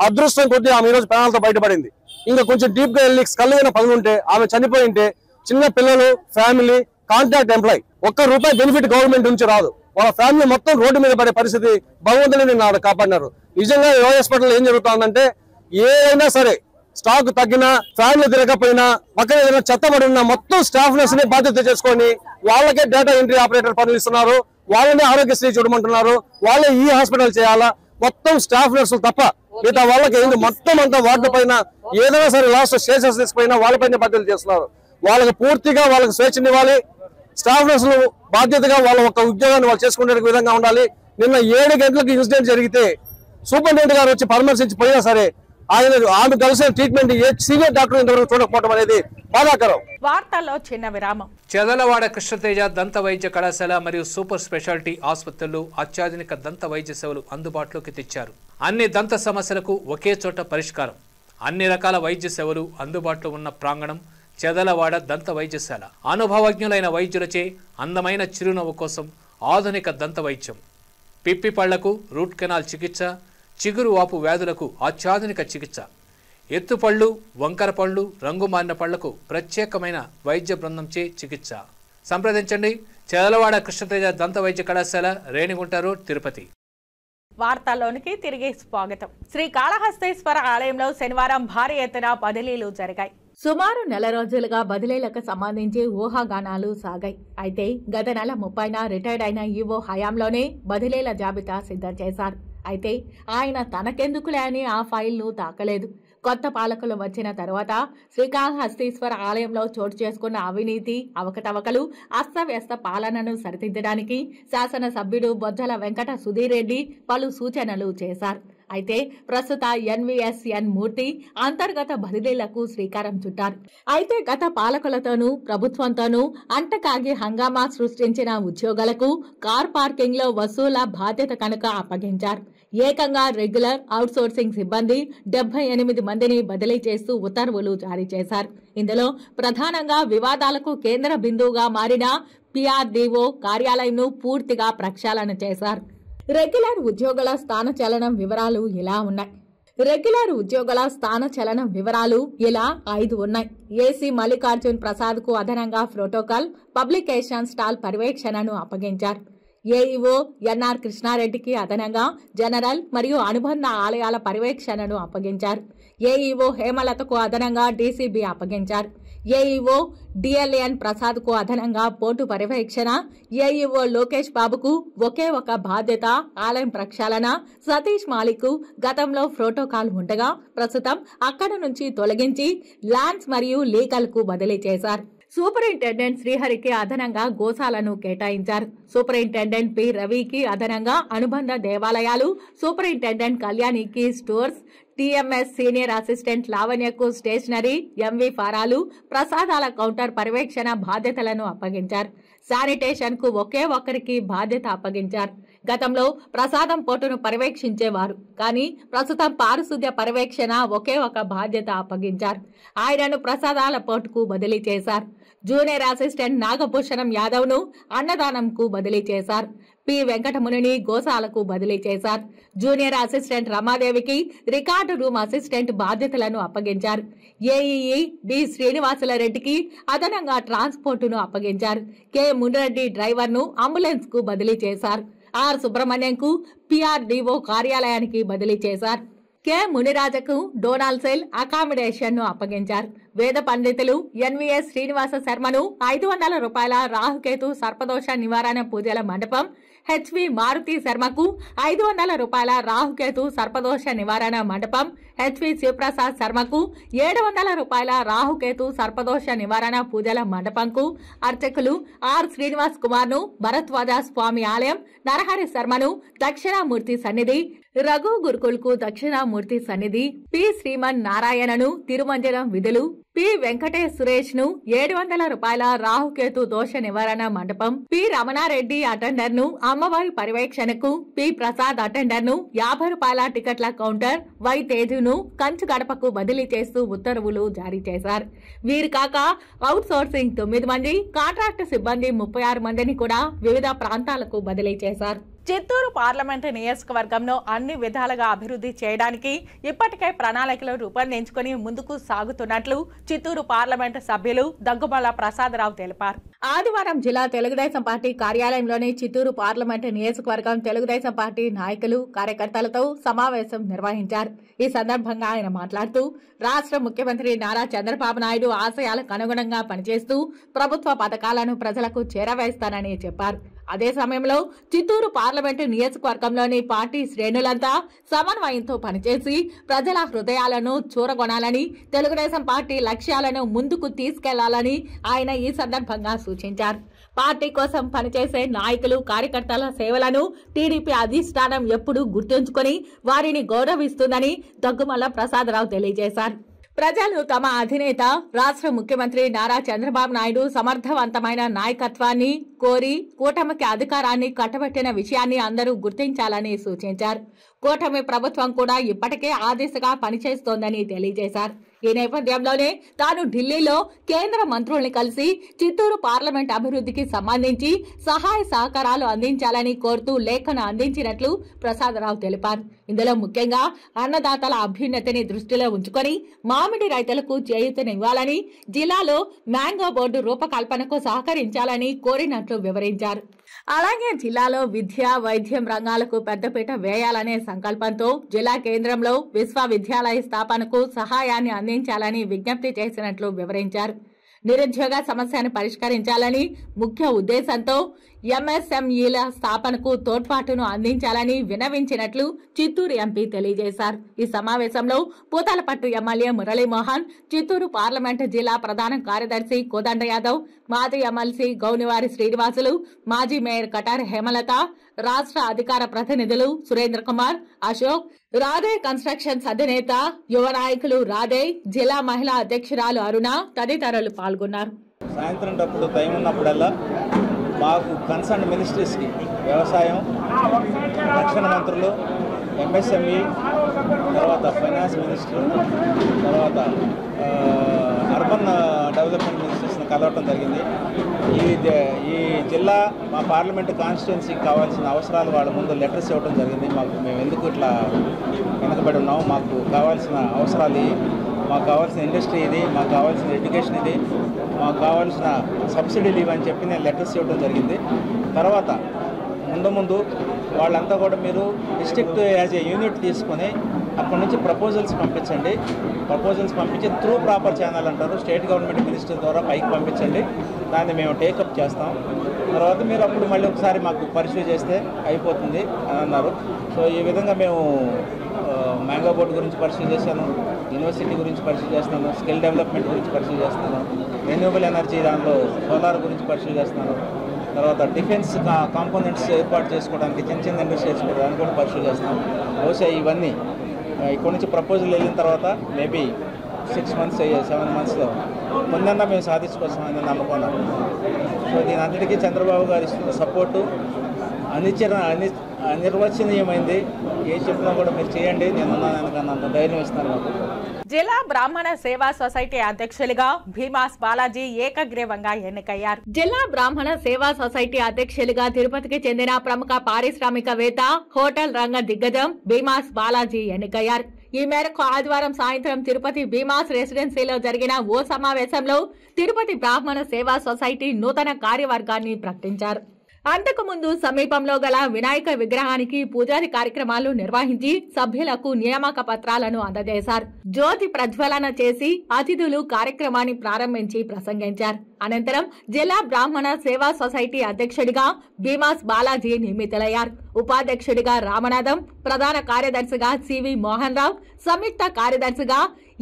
అదృష్టం కొద్దీ ఆమె ఈ రోజు ప్రాణాలతో బయటపడింది. ఇంకా కొంచెం డీప్ గా వెళ్ళి కళ్ళైన పగులుంటే ఆమె చనిపోయి ఉంటే చిన్న పిల్లలు, family, contract employ ₹1 benefit government నుంచి రాదు. వాళ్ళ ఫ్యామిలీ మొత్తం రోడ్డు మీద పడే పరిస్థితి భగవంతుని నిన్న కాపాడినారు. నిజంగా ఏ హాస్పిటల్ ఏం జరుగుతుందంటే ఏదైనా సరే స్టాక్ తగ్గినా, ఫ్యామిలీ తిరగకపోయినా, పక్కన ఏదైనా చెత్తబడి ఉన్నా మొత్తం స్టాఫ్ నర్స్ ని బాధ్యత చేసుకొని వాళ్ళకే డేటా ఎంట్రీ ఆపరేటర్ పనులు ఇస్తున్నారు, వాళ్ళనే ఆరోగ్యశ్రీ చూడమంటున్నారు, వాళ్ళే ఈ హాస్పిటల్ చేయాలా, మొత్తం స్టాఫ్ నర్సులు తప్ప మిగతా వాళ్ళకి ఏంది మొత్తం అంతా వార్డు పైన ఏదైనా సరే లాస్ట్ స్టేషన్స్ తీసుకుపోయినా వాళ్ళపైన బాధ్యతలు చేస్తున్నారు. వాళ్ళకి పూర్తిగా వాళ్ళకి స్వేచ్ఛనివ్వాలి. స్టాఫ్ నర్సులు బాధ్యతగా వాళ్ళ ఒక ఉద్యోగాన్ని వాళ్ళు చేసుకునే విధంగా ఉండాలి. నిన్న 7 గంటలకు ఇన్సిడెంట్ జరిగితే సూపరింటెండెంట్ గారు వచ్చి పరామర్శించి పోయినా సరే ఆమె కలిసిన ట్రీట్మెంట్ ఏ సీనియర్ డాక్టర్ ఇంతవరకు చూడకపోవడం అనేది బాధాకరం. వార్తల్లో చిన్న విరామం. చెదలవాడ కృష్ణతేజ దంత వైద్య కళాశాల మరియు సూపర్ స్పెషాలిటీ ఆసుపత్రుల్లో అత్యాధునిక దంత వైద్య సేవలు అందుబాటులోకి తెచ్చారు. అన్ని దంత సమస్యలకు ఒకే చోట పరిష్కారం. అన్ని రకాల వైద్య సేవలు అందుబాటులో ఉన్న ప్రాంగణం చెదలవాడ దంత వైద్యశాల. అనుభవజ్ఞులైన వైద్యులచే అందమైన చిరునవ్వు కోసం ఆధునిక దంత వైద్యం, పిప్పి పళ్లకు రూట్ కెనాల్ చికిత్స, చిగురు వాపు వ్యాధులకు అత్యాధునిక చికిత్స, ఎత్తుపళ్ళు, వంకర పళ్ళు, రంగు మారిన పళ్లకు ప్రత్యేకమైన వైద్య బృందంచే చికిత్స. సంప్రదించండి చెదలవాడ కృష్ణతేజ దంత వైద్య కళాశాల, రేణిగుంట రోడ్, తిరుపతి. వార్తల్లోనికి తిరిగి స్వాగతం. శ్రీ కాళహస్తేశ్వర ఆలయంలో శనివారం భారీ ఎత్తున బదిలీలు జరిగాయి. సుమారు 1 నెల రోజులుగా బదిలీలకు సంబంధించి ఊహాగానాలు సాగాయి. అయితే గత నెల 30న రిటైర్డ్ అయిన ఈవో హయాంలోనే బదిలీల జాబితా సిద్ధం చేశారు. అయితే ఆయన తనకెందుకులే అని ఆ ఫైల్ను తాకలేదు. కొత్త పాలకులు వచ్చిన తర్వాత శ్రీకాళహస్తీశ్వర ఆలయంలో చోటు చేసుకున్న అవినీతి, అవకతవకలు, అస్తవ్యస్త పాలనను సరిదిద్దడానికి శాసనసభ్యుడు బొజ్జల వెంకట సుధీర్ రెడ్డి పలు సూచనలు చేశారు. అయితే ప్రస్తుత ఎన్వీఎస్ఎన్ మూర్తి అంతర్గత బదిలీలకు శ్రీకారం చుట్టారు. అయితే గత పాలకులతోనూ ప్రభుత్వంతోనూ అంటకాగి హంగామా సృష్టించిన ఉద్యోగులకు కార్ పార్కింగ్ లో వసూల బాధ్యత కనుక అప్పగించారు. ఏకంగా రెగ్యులర్, అవుట్సోర్సింగ్ సిబ్బంది 78 మందిని బదిలీ చేస్తూ ఉత్తర్వులు జారీ చేశారు. ఇందులో ప్రధానంగా వివాదాలకు కేంద్ర బిందువుగా మారిన PRDO కార్యాలయంను పూర్తిగా ప్రక్షాళన చేశారు. రెగ్యులర్ ఉద్యోగుల స్థానచలనం వివరాలు ఇలా ఉన్నాయి. రెగ్యులర్ ఉద్యోగుల స్థానచలనం వివరాలు ఇలా 5 ఉన్నాయి. ఏసీ మల్లికార్జున్ ప్రసాద్ కు అదనంగా ప్రోటోకాల్, పబ్లికేషన్ స్టాల్ పర్యవేక్షణను అప్పగించారు. ఏఈఓ ఎన్ఆర్ కృష్ణారెడ్డికి అదనంగా జనరల్ మరియు అనుబంధ ఆలయాల పర్యవేక్షణను అప్పగించారు. ఏఈఓ హేమలతకు అదనంగా డీసీబీ అప్పగించారు. ఏఈఓ డిఎల్ఎన్ ప్రసాద్ కు అదనంగా పోర్టు పర్యవేక్షణ, ఏఈఓ లోకేష్ బాబుకు ఒకే ఒక బాధ్యత ఆలయం ప్రక్షాళన, సతీష్ మాలిక్ గతంలో ప్రోటోకాల్ ఉండగా ప్రస్తుతం అక్కడి నుంచి తొలగించి ల్యాండ్స్ మరియు లీగల్ కు బదిలీ చేశారు. సూపరింటెండెంట్ శ్రీహరికి అదనంగా గోశాలను కేటాయించారు. సూపరింటెండెంట్ పి రవికి అదనంగా అనుబంధ దేవాలయాలు, సూపరింటెండెంట్ కళ్యాణికి స్టోర్స్, టీఎంఎస్ సీనియర్ అసిస్టెంట్ లావణ్యకు స్టేషనరీ, ఎంవి ఫారాలు, ప్రసాదాల కౌంటర్ పర్యవేక్షణ బాధ్యతలను అప్పగించారు. శానిటేషన్ కు ఒకే ఒక్కరికి బాధ్యత అప్పగించారు. గతంలో ప్రసాదం పోటును పర్యవేక్షించేవారు, కానీ ప్రస్తుతం పారిశుద్ధ్య పర్యవేక్షణ ఒకే ఒక బాధ్యత అప్పగించారు. ఆయనను ప్రసాదాల పోటుకు బదిలీ చేశారు. జూనియర్ అసిస్టెంట్ నాగభూషణం యాదవ్ ను అన్నదానంకు బదిలీ చేశారు. పి వెంకటమునిని గోశాలకు బదిలీ చేశారు. జూనియర్ అసిస్టెంట్ రమాదేవికి రికార్డు రూమ్ అసిస్టెంట్ బాధ్యతలను అప్పగించారు. ఏఈఈ డి శ్రీనివాసులరెడ్డికి అదనంగా ట్రాన్స్పోర్టును అప్పగించారు. కె మునిరెడ్డి డ్రైవర్ ను అంబులెన్స్ కు బదిలీ చేశారు. ఆర్ సుబ్రహ్మణ్యంకు పిఆర్డీఓ కార్యాలయానికి బదిలీ చేశారు. కె మునిరాజకు డోనాల్ సెల్ అకామిడేషన్ ను అప్పగించారు. వేద పండితులు ఎన్వీఎస్ శ్రీనివాస శర్మను 500 రూపాయల రాహుకేతు సర్పదోష నివారణ పూజల మండపం, హెచ్వి మారుతి శర్మకు 500 రూపాయల రాహుకేతు సర్పదోష నివారణ మండపం, హెచ్వి శివప్రసాద్ శర్మకు 700 రూపాయల రాహుకేతు సర్పదోష నివారణ పూజల మండపంకు, అర్చకులు ఆర్ శ్రీనివాస్ కుమార్ ను భరద్వాజ స్వామి ఆలయం, నరహరి శర్మను దక్షిణామూర్తి సన్నిధి, రఘు గురుకుల్ కు దక్షిణామూర్తి సన్నిధి, పి శ్రీమన్ నారాయణను తిరుమంజనం విధులు, పి వెంకటేష్ సురేష్ ను 700 రూపాయల రాహుకేతు దోష నివారణ మండపం, పి రమణారెడ్డి అటెండర్ ను అమ్మవారి పర్యవేక్షణకు, పి ప్రసాద్ అటెండర్ ను 50 రూపాయల టికెట్ల కౌంటర్, వై తేజును కంచు గడపకు బదిలీ చేస్తూ ఉత్తర్వులు జారీ చేశారు. వీరు కాక అవుట్ సోర్సింగ్ 9 మంది, కాంట్రాక్టు సిబ్బంది 36 మందిని కూడా వివిధ ప్రాంతాలకు బదిలీ చేశారు. చిత్తూరు పార్లమెంటు నియోజకవర్గంలో అన్ని విధాలుగా అభివృద్ధి చేయడానికి ఇప్పటికే ప్రణాళికలు రూపొందించుకుని ముందుకు సాగుతున్నట్లు చిత్తూరు పార్లమెంటు సభ్యులు దగ్గుమల్ల ప్రసాదరావు తెలిపారు. ఆదివారం జిల్లా తెలుగుదేశం పార్టీ కార్యాలయంలోని చిత్తూరు పార్లమెంటు నియోజకవర్గం తెలుగుదేశం పార్టీ నాయకులు, కార్యకర్తలతో సమావేశం నిర్వహించారు. ఈ సందర్భంగా ఆయన మాట్లాడుతూ రాష్ట్ర ముఖ్యమంత్రి నారా చంద్రబాబు నాయుడు ఆశయాలకు అనుగుణంగా పనిచేస్తూ ప్రభుత్వ పథకాలను ప్రజలకు చేరవేస్తానని చెప్పారు. అదే సమయంలో చిత్తూరు పార్లమెంటు నియోజకవర్గంలోని పార్టీ శ్రేణులంతా సమన్వయంతో పనిచేసి ప్రజల హృదయాలను చూరగొనాలని, తెలుగుదేశం పార్టీ లక్ష్యాలను ముందుకు తీసుకెళ్లాలని ఆయన ఈ సందర్భంగా సూచించారు. పార్టీ కోసం పనిచేసే నాయకులు, కార్యకర్తల సేవలను టీడీపీ అధిష్టానం ఎప్పుడూ గుర్తుంచుకుని వారిని గౌరవిస్తుందని దగ్గుమల్ల ప్రసాదరావు తెలియజేశారు. ప్రజలు తమ అధినేత రాష్ట్ర ముఖ్యమంత్రి నారా చంద్రబాబు నాయుడు సమర్థవంతమైన నాయకత్వాన్ని కోరి కూటమికి అధికారాన్ని కట్టబెట్టిన విషయాన్ని అందరూ గుర్తించాలని సూచించారు. కూటమి ప్రభుత్వం కూడా ఇప్పటికే ఆ దిశగా పనిచేస్తోందని తెలియజేశారు. ఈ నేపథ్యంలోనే తాను ఢిల్లీలో కేంద్ర మంత్రుల్ని కలిసి చిత్తూరు పార్లమెంట్ అభివృద్ధికి సంబంధించి సహాయ సహకారాలు అందించాలని కోరుతూ లేఖను అందించినట్లు ప్రసాదరావు తెలిపారు. ఇందులో ముఖ్యంగా అన్నదాతల అభ్యున్నతిని దృష్టిలో ఉంచుకొని మామిడి రైతులకు చేయూతనివ్వాలని, జిల్లాలో మ్యాంగో బోర్డు రూపకల్పనకు సహకరించాలని కోరినట్లు వివరించారు. అలాగే జిల్లాలో విద్య, వైద్యం రంగాలకు పెద్దపీట వేయాలనే సంకల్పంతో జిల్లా కేంద్రంలో విశ్వవిద్యాలయ స్థాపనకు సహాయాన్ని అందించాలని విజ్ఞప్తి చేసినట్లు వివరించారు. నిరుద్యోగ సమస్యను పరిష్కరించాలని ముఖ్య ఉద్దేశంతో ఎంఎస్ఎంఈల స్థాపనకు తోడ్పాటును అందించాలని విన్నవించినట్లు చిత్తూరు ఎంపీ తెలియజేశారు. ఈ సమావేశంలో పూతలపట్టు ఎమ్మెల్యే మురళీమోహన్, చిత్తూరు పార్లమెంటు జిల్లా ప్రధాన కార్యదర్శి కోదండ యాదవ్, మాజీ ఎమ్మెల్సీ గౌనివారి శ్రీనివాసులు, మాజీ మేయర్ కటార్ హేమలత, రాష్ట్ర అధికార ప్రతినిధులు సురేంద్ర కుమార్, అశోక్, రాధే కన్స్ట్రక్షన్స్ అధినేత, యువ నాయకులు రాధే, జిల్లా మహిళా అధ్యక్షురాలు అరుణ తదితరులు పాల్గొన్నారు. సాయంత్రం టప్పుడు టైం ఉన్నప్పుడల్లా మాకు కన్సర్న్ మినిస్ట్రీస్కి వ్యవసాయం, రక్షణ మంత్రులు, ఎంఎస్ఎంఈ, తర్వాత ఫైనాన్స్ మినిస్టర్, తర్వాత అర్బన్ డెవలప్మెంట్ మినిస్టర్స్ని కలవటం జరిగింది. ఈ జిల్లా మా పార్లమెంటు కాన్స్టిట్యున్సీకి కావాల్సిన అవసరాలు వాళ్ళ ముందు లెటర్స్ ఇవ్వడం జరిగింది. మేము ఎందుకు ఇట్లా వెనకబడి ఉన్నాము, మాకు కావాల్సిన అవసరాలు, మాకు కావాల్సిన ఇండస్ట్రీ ఇది, మాకు కావాల్సిన ఎడ్యుకేషన్ ఇది, మాకు కావాల్సిన సబ్సిడీలు ఇవని చెప్పి నేను లెటర్స్ ఇవ్వడం జరిగింది. తర్వాత ముందు వాళ్ళంతా కూడా మీరు డిస్ట్రిక్ట్ యాజ్ ఏ యూనిట్ తీసుకొని అక్కడి నుంచి ప్రపోజల్స్ పంపించండి. ప్రపోజల్స్ పంపించి త్రూ ప్రాపర్ ఛానల్ అంటారు, స్టేట్ గవర్నమెంట్ మినిస్టర్ ద్వారా పైకి పంపించండి. దాన్ని మేము టేకప్ చేస్తాం. తర్వాత మీరు అప్పుడు మళ్ళీ ఒకసారి మాకు పరిశీలి చేస్తే అయిపోతుంది అని అన్నారు. సో ఈ విధంగా మేము మ్యాంగో బోర్డు గురించి పరిశీలి చేశాను, యూనివర్సిటీ గురించి పరిశీలి చేస్తున్నాను, స్కిల్ డెవలప్మెంట్ గురించి పరిశీలి చేస్తున్నాను, రెన్యూవబుల్ ఎనర్జీ దానిలో సోలార్ గురించి పరిశీలి చేస్తున్నాను. తర్వాత డిఫెన్స్ కాంపోనెంట్స్ ఏర్పాటు చేసుకోవడానికి చిన్న ఇండస్ట్రీ చేసుకోవడానికి కూడా పరిశీలి చేస్తున్నాం. బహుశా ఇవన్నీ ఇక్కడ నుంచి ప్రపోజల్ వెళ్ళిన తర్వాత మేబీ 6 months 7 monthsలో ముందన్నా మేము సాధించుకోవచ్చామని నమ్ముకున్నాము. సో దీని అన్నిటికీ చంద్రబాబు గారు ఇస్తున్న సపోర్టు అనిర్వచనీయమైంది. ఏ చెప్పినా కూడా మీరు చేయండి, నేనున్నాను అనగా ధైర్యం ఇస్తున్నాను మాకు. జిల్లా బ్రాహ్మణ సేవా సొసైటీ అధ్యక్షులుగా భీమాస్ బాలాజీ ఏకగ్రీవంగా ఎన్నికయ్యారు. జిల్లా బ్రాహ్మణ సేవా సొసైటీ అధ్యక్షులుగా తిరుపతికి చెందిన ప్రముఖ పారిశ్రామికవేత్త, హోటల్ రంగ దిగ్గజం భీమాస్ బాలాజీ ఎన్నికయ్యారు. ఈ మేరకు ఆదివారం సాయంత్రం తిరుపతి భీమాస్ రెసిడెన్సీలో జరిగిన ఓ సమావేశంలో తిరుపతి బ్రాహ్మణ సేవా సొసైటీ నూతన కార్యవర్గాన్ని ప్రకటించారు. అంతకుముందు సమీపంలో గల వినాయక విగ్రహానికి పూజాది కార్యక్రమాలు నిర్వహించి సభ్యులకు నియామక పత్రాలను అందజేశారు. జ్యోతి ప్రజ్వలన చేసి అతిథులు కార్యక్రమాన్ని ప్రారంభించి ప్రసంగించారు. అనంతరం జిల్లా బ్రాహ్మణ సేవా సొసైటీ అధ్యక్షుడిగా భీమాస్ బాలాజీ నియమితులయ్యారు. ఉపాధ్యక్షుడిగా రామనాథం, ప్రధాన కార్యదర్శిగా సివి మోహన్ రావు, సంయుక్త కార్యదర్శిగా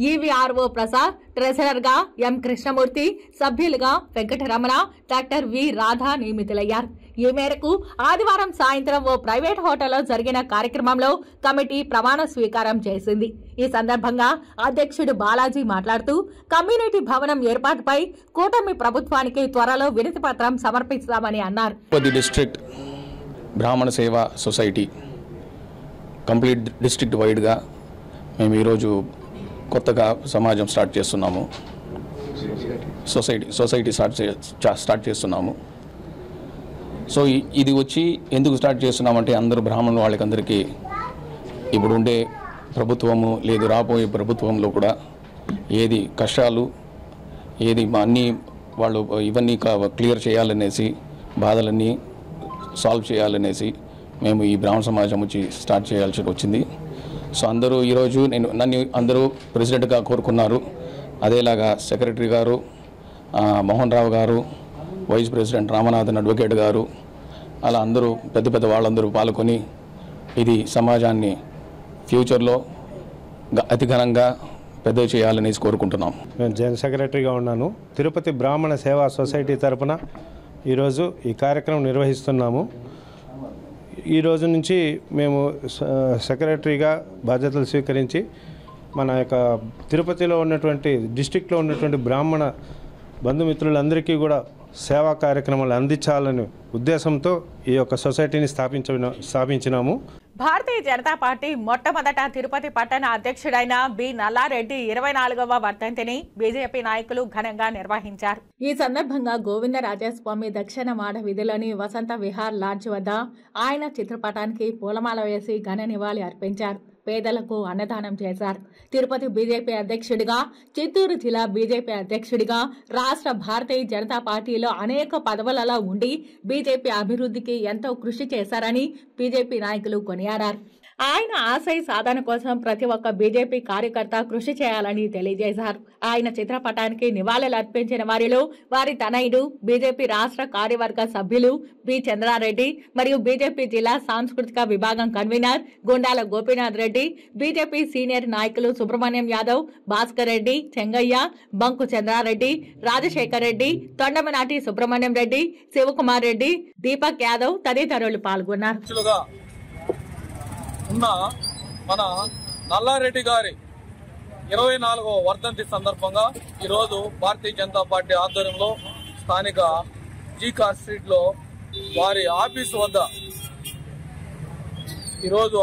ఈవీఆర్ఓ ప్రసాద్, ట్రెజరర్ గా ఎం కృష్ణమూర్తి, సభ్యులుగా వెంకటరమణ, డాక్టర్ వి రాధా నియమితులయ్యారు. ఈ మేరకు ఆదివారం సాయంత్రం ఓ ప్రైవేట్ హోటల్లో జరిగిన కార్యక్రమంలో కమిటీ ప్రమాణ స్వీకారం చేసింది. ఈ సందర్భంగా అధ్యక్షుడు బాలాజీ మాట్లాడుతూ కమ్యూనిటీ భవనం ఏర్పాటుపై కూటమి ప్రభుత్వానికి త్వరలో వినతి పత్రం సమర్పిస్తామని అన్నారు. డిస్ట్రిక్ట్ బ్రాహ్మణ సేవా సొసైటీ కంప్లీట్ డిస్ట్రిక్ట్ వైడ్గా మేము ఈరోజు కొత్తగా సమాజం స్టార్ట్ చేస్తున్నాము. సొసైటీ స్టార్ట్ చేస్తున్నాము. సో ఇది వచ్చి ఎందుకు స్టార్ట్ చేస్తున్నామంటే అందరూ బ్రాహ్మణుల వాళ్ళకందరికీ ఇప్పుడు ఉండే ప్రభుత్వము లేదు రాబోయే ప్రభుత్వంలో కూడా ఏది కష్టాలు ఏది అన్నీ వాళ్ళు ఇవన్నీ క్లియర్ చేయాలనేసి బాధలన్నీ సాల్వ్ చేయాలనేసి మేము ఈ బ్రాహ్మణ సమాజం వచ్చి స్టార్ట్ చేయాల్సి వచ్చింది. సో అందరూ ఈరోజు నన్ను అందరూ ప్రెసిడెంట్గా కోరుకున్నారు. అదేలాగా సెక్రటరీ గారు మోహన్ రావు గారు, వైస్ ప్రెసిడెంట్ రామనాథన్ అడ్వకేట్ గారు, అలా అందరూ పెద్ద పెద్ద వాళ్ళందరూ పాల్గొని ఇది సమాజాన్ని ఫ్యూచర్లో అతి ఘనంగా పెద్ద చేయాలనేసి కోరుకుంటున్నాం. నేను జనరల్ సెక్రటరీగా ఉన్నాను. తిరుపతి బ్రాహ్మణ సేవా సొసైటీ తరఫున ఈరోజు ఈ కార్యక్రమం నిర్వహిస్తున్నాము. ఈ రోజు నుంచి మేము సెక్రటరీగా బాధ్యతలు స్వీకరించి మన యొక్క తిరుపతిలో ఉన్నటువంటి డిస్టిక్లో ఉన్నటువంటి బ్రాహ్మణ బంధుమిత్రులందరికీ కూడా సేవా కార్యక్రమాలు అందించాలనే ఉద్దేశంతో ఈ యొక్క సొసైటీని స్థాపించినాము. భారతీయ జనతా పార్టీ మొట్టమొదట తిరుపతి పట్టణ అధ్యక్షుడైన బి నల్లారెడ్డి 24వ వర్ధంతిని బీజేపీ నాయకులు ఘనంగా నిర్వహించారు. ఈ సందర్భంగా గోవిందరాజస్వామి దక్షిణ మాడ వీధిలోని వసంత విహార్ లాడ్జ్ వద్ద ఆయన చిత్రపటానికి పూలమాల వేసి ఘన నివాళి అర్పించారు. పేదలకు అన్నదానం చేశారు. తిరుపతి బీజేపీ అధ్యక్షుడిగా, చిత్తూరు జిల్లా బీజేపీ అధ్యక్షుడిగా, రాష్ట్ర భారతీయ జనతా పార్టీలో అనేక పదవులలో ఉండి బీజేపీ అభివృద్ధికి ఎంతో కృషి చేశారని బీజేపీ నాయకులు కొనియాడారు. ఆయన ఆశయ సాధన కోసం ప్రతి ఒక్క బీజేపీ కార్యకర్త కృషి చేయాలని తెలియజేశారు. ఆయన చిత్రపటానికి నివాళులు అర్పించిన వారిలో వారి తనయుడు, బీజేపీ రాష్ట్ర కార్యవర్గ సభ్యులు బి చంద్రారెడ్డి మరియు బీజేపీ జిల్లా సాంస్కృతిక విభాగం convener Gundala Gopinath Reddy, BJP senior నాయకులు సుబ్రహ్మణ్యం యాదవ్, భాస్కర్ రెడ్డి, చెంగయ్య, బంకు చంద్రారెడ్డి, రాజశేఖర్ రెడ్డి, తొండమనాటి సుబ్రహ్మణ్యం రెడ్డి, శివకుమార్ రెడ్డి, దీపక్ యాదవ్ తదితరులు పాల్గొన్నారు. ఉన్న మన నల్లారెడ్డి గారి 24వ వర్ధంతి సందర్భంగా ఈరోజు భారతీయ జనతా పార్టీ ఆధ్వర్యంలో స్థానిక జీకార్ స్ట్రీట్ లో వారి ఆఫీసు వద్ద ఈరోజు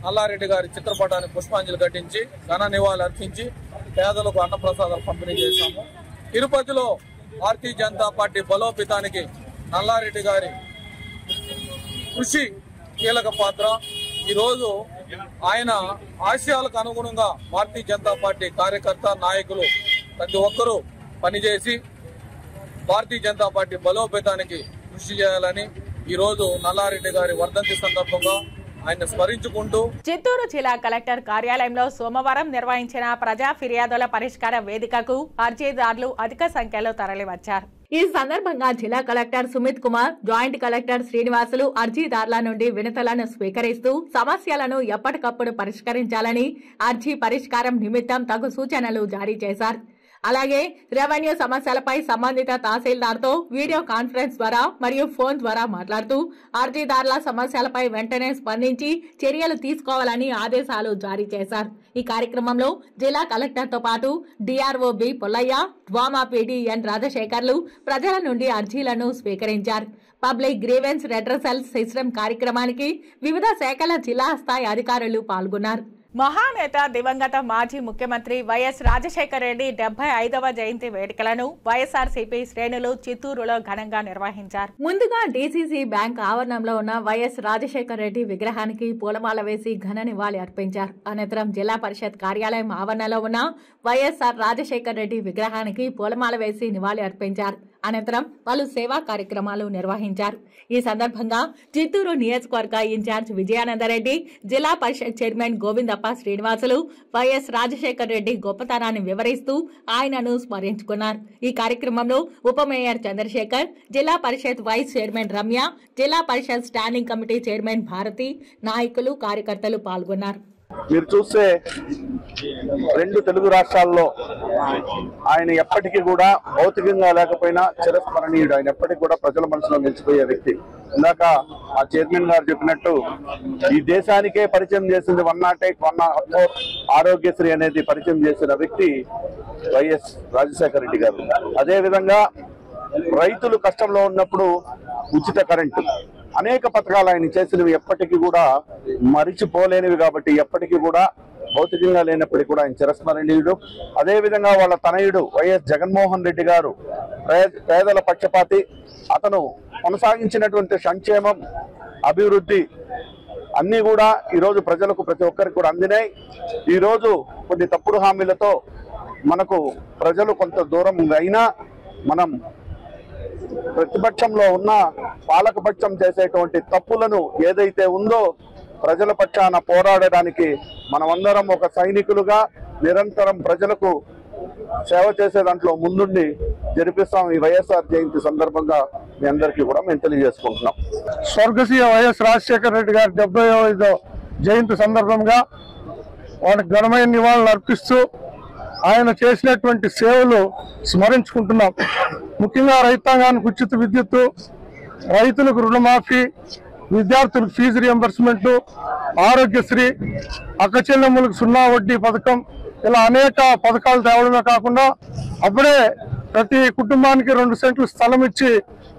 నల్లారెడ్డి గారి చిత్రపటానికి పుష్పాంజలి ఘటించి ఘన నివాళులు అర్పించి పేదలకు అన్నప్రసాదాలు పంపిణీ చేశాము. తిరుపతిలో భారతీయ జనతా పార్టీ బలోపేతానికి నల్లారెడ్డి గారి కృషి కీలక పాత్ర. ఈరోజు ఆయన ఆశయాలకు అనుగుణంగా భారతీయ జనతా పార్టీ కార్యకర్త నాయకులు ప్రతి ఒక్కరూ పనిచేసి భారతీయ జనతా పార్టీ బలోపేతానికి కృషి చేయాలని ఈరోజు నల్లారెడ్డి గారి వర్ధంతి సందర్భంగా ఆయన స్మరించుకుంటూ చిత్తూరు జిల్లా కలెక్టర్ కార్యాలయంలో సోమవారం నిర్వహించిన ప్రజా ఫిర్యాదుల పరిష్కార వేదికకు అర్జీదారులు అధిక సంఖ్యలో తరలివచ్చారు. ఈ సందర్భంగా జిల్లా collector Sumit Kumar, joint collector Srinivasulu అర్జీదారుల నుండి వినతులను స్వీకరిస్తూ సమస్యలను ఎప్పటికప్పుడు పరిష్కరించాలని, అర్జీ పరిష్కారం నిమిత్తం తగు సూచనలు జారీ చేశారు. అలాగే రెవెన్యూ సమస్యలపై సంబంధిత తహసీల్దార్తో వీడియో కాన్ఫరెన్స్ ద్వారా మరియు ఫోన్ ద్వారా మాట్లాడుతూ అర్జీదారుల సమస్యలపై వెంటనే స్పందించి చర్యలు తీసుకోవాలని ఆదేశాలు జారీ చేశారు. ఈ కార్యక్రమంలో జిల్లా కలెక్టర్తో పాటు DRO B Pollaiah, DWAMA PD N రాజశేఖర్లు ప్రజల నుండి అర్జీలను స్వీకరించారు. పబ్లిక్ గ్రీవెన్స్ రెడ్రెసల్ సిస్టమ్ కార్యక్రమానికి వివిధ శాఖల జిల్లా స్థాయి అధికారులు పాల్గొన్నారు. మహానేత దివంగత మాజీ ముఖ్యమంత్రి వైఎస్ రాజశేఖర రెడ్డి 75వ జయంతి వేడుకలను వైఎస్ఆర్సీపీ శ్రేణులు చిత్తూరులో ఘనంగా నిర్వహించారు. ముందుగా డీసీసీ బ్యాంక్ ఆవరణంలో ఉన్న వైఎస్ రాజశేఖర రెడ్డి విగ్రహానికి పూలమాల వేసి ఘన నివాళి అర్పించారు. అనంతరం జిల్లా పరిషత్ కార్యాలయం ఆవరణలో ఉన్న వైఎస్ఆర్ రాజశేఖర రెడ్డి విగ్రహానికి పూలమాల వేసి నివాళి అర్పించారు. అనంతరం పలు సేవా కార్యక్రమాలు నిర్వహించారు. ఈ సందర్భంగా చిత్తూరు నియోజకవర్గ ఇన్ఛార్జ్ విజయానందరెడ్డి, జిల్లా పరిషత్ చైర్మన్ గోవిందప్ప శ్రీనివాసులు వైఎస్ రాజశేఖర రెడ్డి గొప్పతనాన్ని వివరిస్తూ ఆయనను స్మరించుకున్నారు. ఈ కార్యక్రమంలో ఉప మేయర్ చంద్రశేఖర్, జిల్లా పరిషత్ వైస్ చైర్మన్ రమ్య, జిల్లా పరిషత్ స్టాండింగ్ కమిటీ చైర్మన్ భారతి, నాయకులు, కార్యకర్తలు పాల్గొన్నారు. మీరు చూస్తే 2 తెలుగు రాష్ట్రాల్లో ఆయన ఎప్పటికీ కూడా భౌతికంగా లేకపోయినా చిరస్మరణీయుడు. ఆయన ఎప్పటికీ కూడా ప్రజల మనసులో నిలిచిపోయే వ్యక్తి. ఇందాక ఆ చైర్మన్ గారు చెప్పినట్టు ఈ దేశానికే పరిచయం చేసింది 108, 104 ఆరోగ్యశ్రీ అనేది పరిచయం చేసిన వ్యక్తి వైఎస్ రాజశేఖర రెడ్డి గారు. అదేవిధంగా రైతులు కష్టంలో ఉన్నప్పుడు ఉచిత కరెంటు, అనేక పథకాలు ఆయన చేసినవి ఎప్పటికీ కూడా మరిచిపోలేనివి. కాబట్టి ఎప్పటికీ కూడా భౌతికంగా లేనప్పటికీ కూడా ఆయన చిరస్మరణీయుడు. అదేవిధంగా వాళ్ళ తనయుడు వైఎస్ జగన్మోహన్ రెడ్డి గారు పేదల పక్షపాతి. అతను కొనసాగించినటువంటి సంక్షేమం, అభివృద్ధి అన్నీ కూడా ఈరోజు ప్రజలకు ప్రతి ఒక్కరికి కూడా అందినాయి. ఈరోజు కొన్ని తప్పుడు హామీలతో మనకు ప్రజలు కొంత దూరం అయినా మనం ప్రతిపక్షంలో ఉన్న పాలకపక్షం చేసేటువంటి తప్పులను ఏదైతే ఉందో ప్రజల పక్షాన పోరాడడానికి మనమందరం ఒక సైనికులుగా నిరంతరం ప్రజలకు సేవ చేసే దాంట్లో ముందుండి జరిపిస్తాం. ఈ వైఎస్ఆర్ జయంతి సందర్భంగా మీ అందరికీ కూడా మేము తెలియజేసుకుంటున్నాం. స్వర్గసీయ వైఎస్ రాజశేఖర రెడ్డి గారి 75వ జయంతి సందర్భంగా వారికి ఘనమైన నివాళులు అర్పిస్తూ ఆయన చేసినటువంటి సేవలు స్మరించుకుంటున్నాం. ముఖ్యంగా రైతాంగానికి ఉచిత విద్యుత్తు, రైతులకు రుణమాఫీ, విద్యార్థులకు ఫీజు రియంబర్స్మెంట్, ఆరోగ్యశ్రీ, అక్కచెల్లెమ్మలకు 0 వడ్డీ పథకం, ఇలా అనేక పథకాలు తేవడమే కాకుండా అప్పుడే ప్రతి కుటుంబానికి 2 సెంట్లు స్థలం ఇచ్చి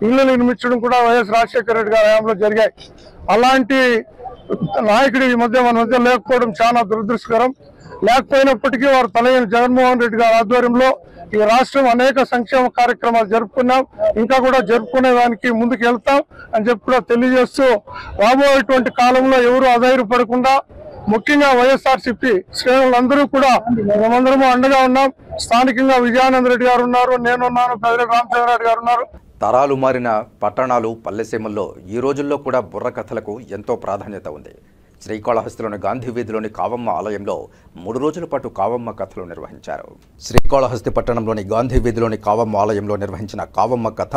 ఇళ్లు నిర్మించడం కూడా వైఎస్ రాజశేఖర రెడ్డి గారి హయాంలో జరిగాయి. అలాంటి నాయకుడు ఈ మధ్య మన మధ్య లేకపోవడం చాలా దురదృష్టకరం. లేకపోయినప్పటికీ వారు తనైన జగన్మోహన్ రెడ్డి గారి ఆధ్వర్యంలో ఈ రాష్ట్రం అనేక సంక్షేమ కార్యక్రమాలు జరుపుకున్నాం, ఇంకా కూడా జరుపుకునే దానికి ముందుకు వెళ్తాం అని చెప్పి కూడా తెలియజేస్తూ రాబోయేటువంటి కాలంలో ఎవరు అధైర్యపడకుండా ముఖ్యంగా వైఎస్ఆర్సీపీ శ్రేణులందరూ కూడా మేమందరము అండగా ఉన్నాం. స్థానికంగా విజయానంద రెడ్డి గారు ఉన్నారు, నేనున్నాను, పెద్దిరెడ్డి రామచంద్రారెడ్డి గారు ఉన్నారు. తరాలు మారిన పట్టణాలు, పల్లెసీమల్లో ఈ రోజుల్లో కూడా బుర్ర కథలకు ఎంతో ప్రాధాన్యత ఉంది. శ్రీకాళహస్తిలోని గాంధీ వీధిలోని కావమ్మ ఆలయంలో 3 రోజుల పాటు కావమ్మ కథలు నిర్వహించారు. శ్రీకాళహస్తి పట్టణంలోని గాంధీ వీధిలోని కావమ్మ ఆలయంలో నిర్వహించిన కావమ్మ కథ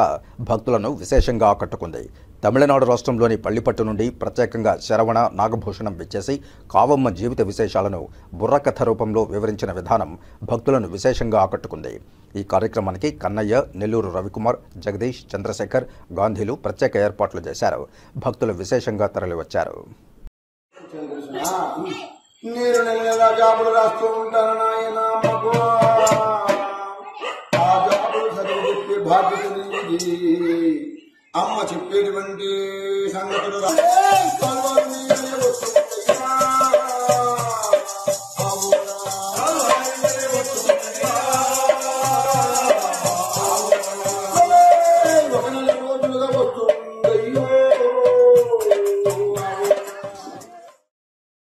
భక్తులను విశేషంగా ఆకట్టుకుంది. తమిళనాడు రాష్ట్రంలోని పల్లిపట్టు నుండి ప్రత్యేకంగా శరవణ, నాగభూషణం విచ్చేసి కావమ్మ జీవిత విశేషాలను బుర్రకథ రూపంలో వివరించిన విధానం భక్తులను విశేషంగా ఆకట్టుకుంది. ఈ కార్యక్రమానికి కన్నయ్య, నెల్లూరు రవికుమార్, జగదీష్, చంద్రశేఖర్, గాంధీలు ప్రత్యేక ఏర్పాట్లు చేశారు. భక్తులు విశేషంగా తరలివచ్చారు. నేను నెలగా జాబులు రాస్తూ ఉంటాను నాయన, ఆ జాబులు చదువు చెప్పే బాధ్యత నీది. అమ్మ చెప్పేటువంటి సంగతులు ఒక 4 రోజులుగా వస్తుందయ్యో.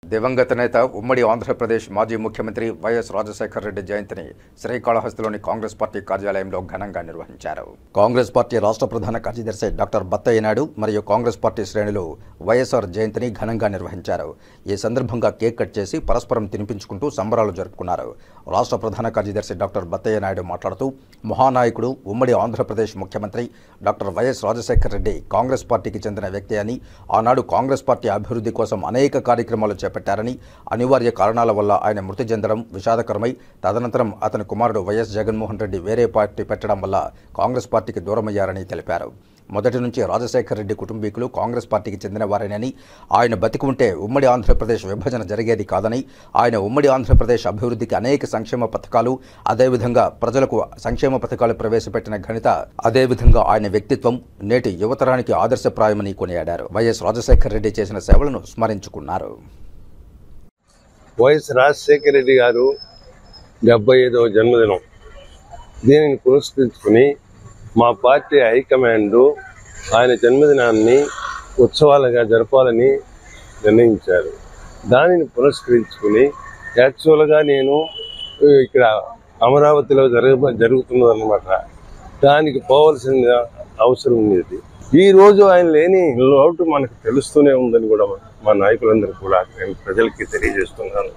దివంగత నేత ఉమ్మడి ఆంధ్రప్రదేశ్ మాజీ ముఖ్యమంత్రి వైఎస్ రాజశేఖర రెడ్డి జయంతిని శ్రీకాళహస్తిలోని కాంగ్రెస్ పార్టీ కార్యాలయంలో ఘనంగా నిర్వహించారు. కాంగ్రెస్ పార్టీ రాష్ట్ర ప్రధాన కార్యదర్శి డాక్టర్ బత్తయ్య నాయుడు మరియు కాంగ్రెస్ పార్టీ శ్రేణులు వైఎస్ఆర్ జయంతిని ఘనంగా నిర్వహించారు. ఈ సందర్భంగా కేక్ కట్ చేసి పరస్పరం తినిపించుకుంటూ సంబరాలు జరుపుకున్నారు. రాష్ట్ర ప్రధాన కార్యదర్శి డాక్టర్ బత్తయ్య నాయుడు మాట్లాడుతూ మహానాయకుడు, ఉమ్మడి ఆంధ్రప్రదేశ్ ముఖ్యమంత్రి డాక్టర్ వైఎస్ రాజశేఖర రెడ్డి కాంగ్రెస్ పార్టీకి చెందిన వ్యక్తి అని, ఆనాడు కాంగ్రెస్ పార్టీ అభివృద్ధి కోసం అనేక కార్యక్రమాలు చేపట్టారని, అనివార్య కారణాల వల్ల ఆయన మృతి చెందడం విషాదకరమై తదనంతరం అతని కుమారుడు వైఎస్ జగన్మోహన్ రెడ్డి వేరే పార్టీ పెట్టడం వల్ల కాంగ్రెస్ పార్టీకి దూరమయ్యారని తెలిపారు. మొదటి నుంచి రాజశేఖర రెడ్డి కుటుంబీకులు కాంగ్రెస్ పార్టీకి చెందిన వారేనని, ఆయన బతికి ఉంటే ఉమ్మడి ఆంధ్రప్రదేశ్ విభజన జరిగేది కాదని, ఆయన ఉమ్మడి ఆంధ్రప్రదేశ్ అభివృద్ధికి అనేక సంక్షేమ పథకాలు, అదేవిధంగా ప్రజలకు సంక్షేమ పథకాలు ప్రవేశపెట్టిన ఘనత, అదేవిధంగా ఆయన వ్యక్తిత్వం నేటి యువతరానికి ఆదర్శప్రాయమని కొనియాడారు. వైఎస్ రాజశేఖర రెడ్డి చేసిన సేవలను స్మరించుకున్నారు. వైఎస్ రాజశేఖర రెడ్డి గారు 75వ జన్మదినం. దీనిని పురస్కరించుకుని మా పార్టీ హైకమాండ్ ఆయన జన్మదినాన్ని ఉత్సవాలుగా జరపాలని నిర్ణయించారు. దానిని పురస్కరించుకుని యాక్చువల్గా నేను ఇక్కడ అమరావతిలో జరుగుతున్నదన్నమాట. దానికి పోవాల్సిన అవసరం ఉండేది. ఈరోజు ఆయన లేని లోటు మనకు తెలుస్తూనే ఉందని కూడా మా నాయకులందరూ కూడా నేను ప్రజలకి తెలియజేస్తున్నాను.